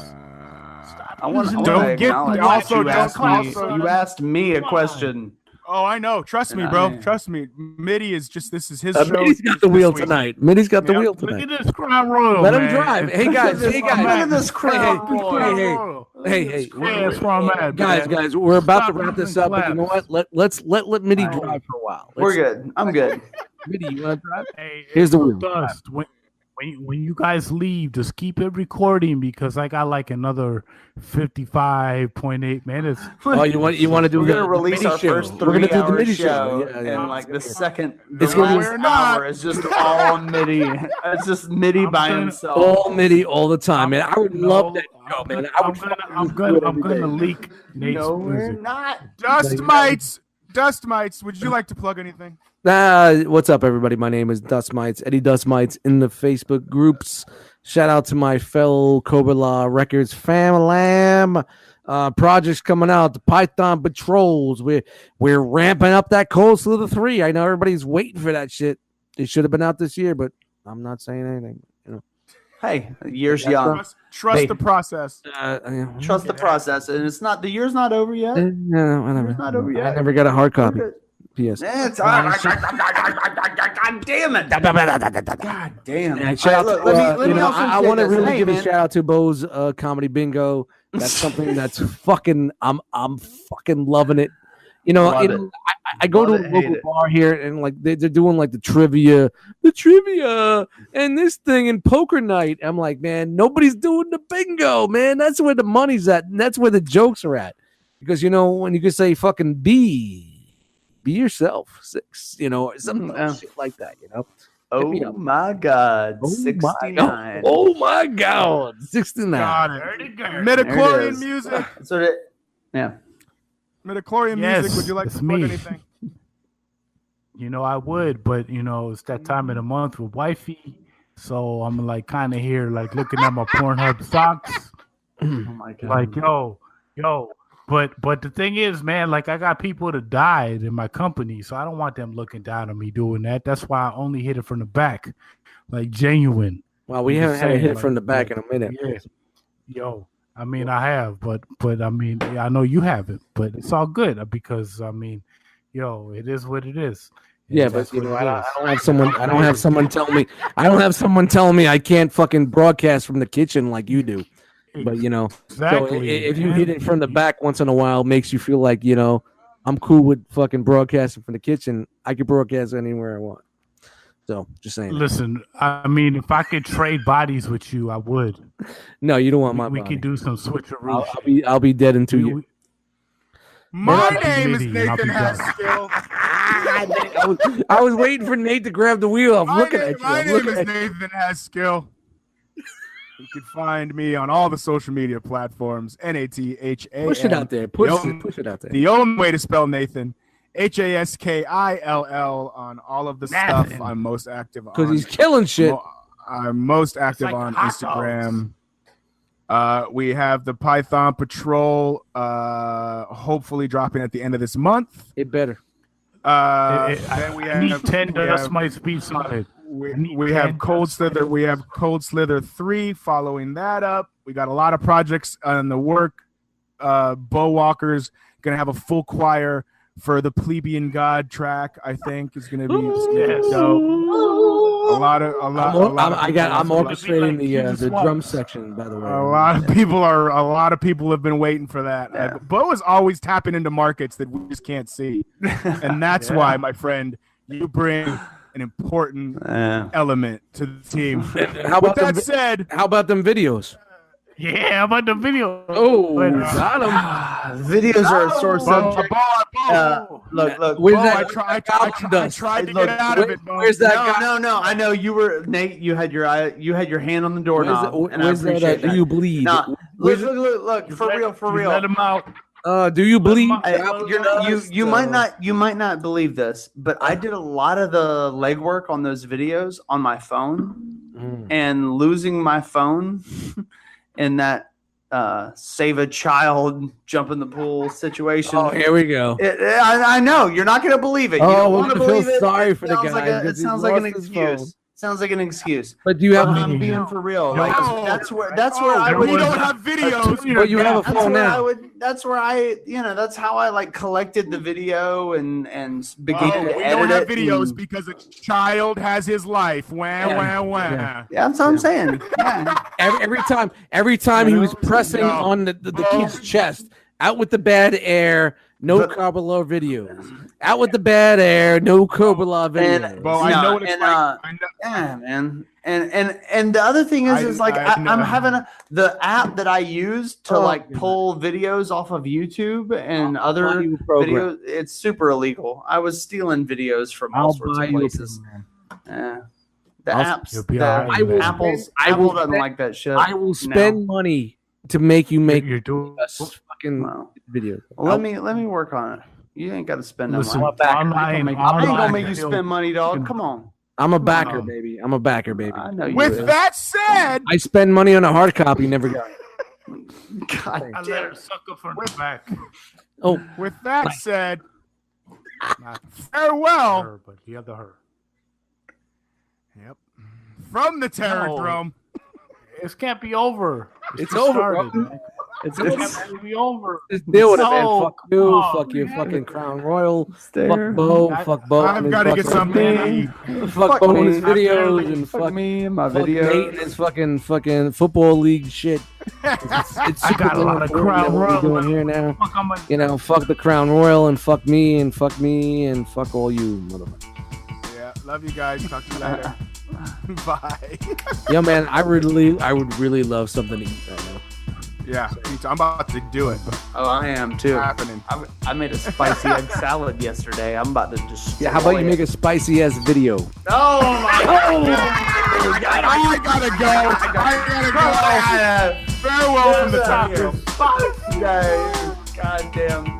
You asked me a question. Oh, I know. Trust me, bro. Trust me. Mitty is just. This is his show. Mitty's got the wheel tonight. Mitty's got the wheel tonight. Look at this Crown Royal. Let him drive. Hey guys. Look at this Crown Royal. Hey. That's where I'm at, guys. We're about to wrap this up. But you know what? Let's let Mitty drive for a while. We're good. I'm good. Mitty, you want to drive? Hey, here's the wheel. Dust. When you guys leave, just keep it recording because I got like another 55.8 minutes. Oh, you want to do? We're gonna release our first 3-hour show, and like the second, hour is just all Mitty. It's just Mitty by himself. All Mitty all the time, man. I would love that show, man. I'm gonna leak Nate's No, we're music. not. Dust Mites, would you like to plug anything? What's up, everybody? My name is Dust Mites, Eddie Dust Mites in the Facebook groups. Shout out to my fellow Cobra-LA Records family. Projects coming out, the Python Patrols. We're ramping up that Cold Slither 3. I know everybody's waiting for that shit. It should have been out this year, but I'm not saying anything. Hey, year's young. Trust the process. Trust the process, and the year's not over yet. No, whatever. It's not over yet. I never got a hard copy. P.S. God damn it! God damn. Yeah, shout out I want to really give a shout out to Bo's Comedy Bingo. That's something that's fucking. I'm fucking loving it. I go to a local bar here and like they're doing like the trivia and this thing and poker night. I'm like, man, nobody's doing the bingo, man. That's where the money's at, and that's where the jokes are at. Because when you can say fucking be yourself, 6, or something shit like that, Oh my God, 69. Oh my God, 69. Midichlorian music. So yeah. Midichlorian music. Would you like to plug anything? I would, but it's that time of the month with wifey, so I'm like kind of here, like looking at my Pornhub socks. Oh my god! Like yo, but the thing is, man, like I got people that died in my company, so I don't want them looking down on me doing that. That's why I only hit it from the back, like genuine. Well, we haven't had a hit from the back in a minute. Yeah. Yo, I mean, I have, but I mean, I know you haven't, but it's all good because I mean, it is what it is. Yeah, but I don't have someone telling me I can't fucking broadcast from the kitchen like you do. But exactly. So if you hit it from the back once in a while, it makes you feel like I'm cool with fucking broadcasting from the kitchen. I can broadcast anywhere I want. So just saying. Listen, I mean, if I could trade bodies with you, I would. No, you don't want my body. We could do some switcheroo. I'll be dead in 2 years. My name is Nathan Haskell. I was waiting for Nate to grab the wheel. I'm looking at you. My name is Nathan Haskell. You can find me on all the social media platforms. NATHA. Push it out there. Push it out there. The only way to spell Nathan. HASKILL on all of the stuff I'm most active on. Because he's killing shit. I'm most active on Instagram. We have the Python Patrol hopefully dropping at the end of this month. It better. Then we have 10 dust might be solid. We have Cold Slither. We have Cold Slither 3 following that up. We got a lot of projects on the work. Bo Walker's gonna have a full choir for the Plebeian God track. I think is gonna be dope. I'm orchestrating the drum section, by the way. A lot of people have been waiting for that. Yeah. Bo is always tapping into markets that we just can't see, and that's why, my friend, you bring an important element to the team. How about that said? How about them videos? Yeah, how about the video? Oh, got him. Videos are a sore subject. Look. Where's that? I tried to get out of it. Where's that guy? No. I know you were Nate. You had your hand on the doorknob, and I appreciate that. Do you bleed? Nah, look. For real. Let him out. Do you bleed? You might not believe this, but I did a lot of the legwork on those videos on my phone, and losing my phone. In that save a child, jump in the pool situation. Oh, here we go. I know you're not going to believe it. You don't want to believe it. Sorry for the guy. It sounds like an excuse. Sounds like an excuse. But do you have? I'm being for real. Like, that's where I would. We don't have videos. But you have a phone now. That's where that's how I collected the video and began to edit it. We don't have videos because a child has his life. Wah. Yeah, that's what I'm saying. Yeah. Every time he was pressing on the kid's chest, out with the bad air. No Cobra-LA videos. Out with the bad air. No Cobra-LA videos. I know what it's like. Yeah, man. And the other thing is I'm having the app that I use to pull videos off of YouTube and other videos. It's super illegal. I was stealing videos from all sorts of places. Yeah. The apps. Apple doesn't like that shit. I will spend money to make you make your fucking video. Well, let me work on it. You ain't got to spend no money. I ain't gonna make you spend money, dog. Come on. I'm a backer, baby. I know you With that said, I spend money on a hard copy, never got it. God I let her suck up from the back. Oh, with that said, farewell. Her, but the other her. Yep. From the Drome. This can't be over. It's over, started, bro. It can't be over. Just deal with it, man. Fuck you. Fuck your fucking Crown Royal. Fuck Bo. Fuck Bo. I've got to get something. Fuck Bo and his videos and fuck me and my videos. Nate and his fucking football league shit. It's I got a lot of Crown Royal doing here now. Fuck the Crown Royal and fuck me and fuck all you motherfuckers. Yeah, love you guys. Talk to you later. Bye. Yo, man, I would really love something to eat right now. Yeah, I'm about to do it. Oh, I am too. It's happening. I made a spicy egg salad yesterday. I'm about to just. Yeah, how about you make a spicy ass video? Oh my God! I gotta go. Farewell from the top. God damn.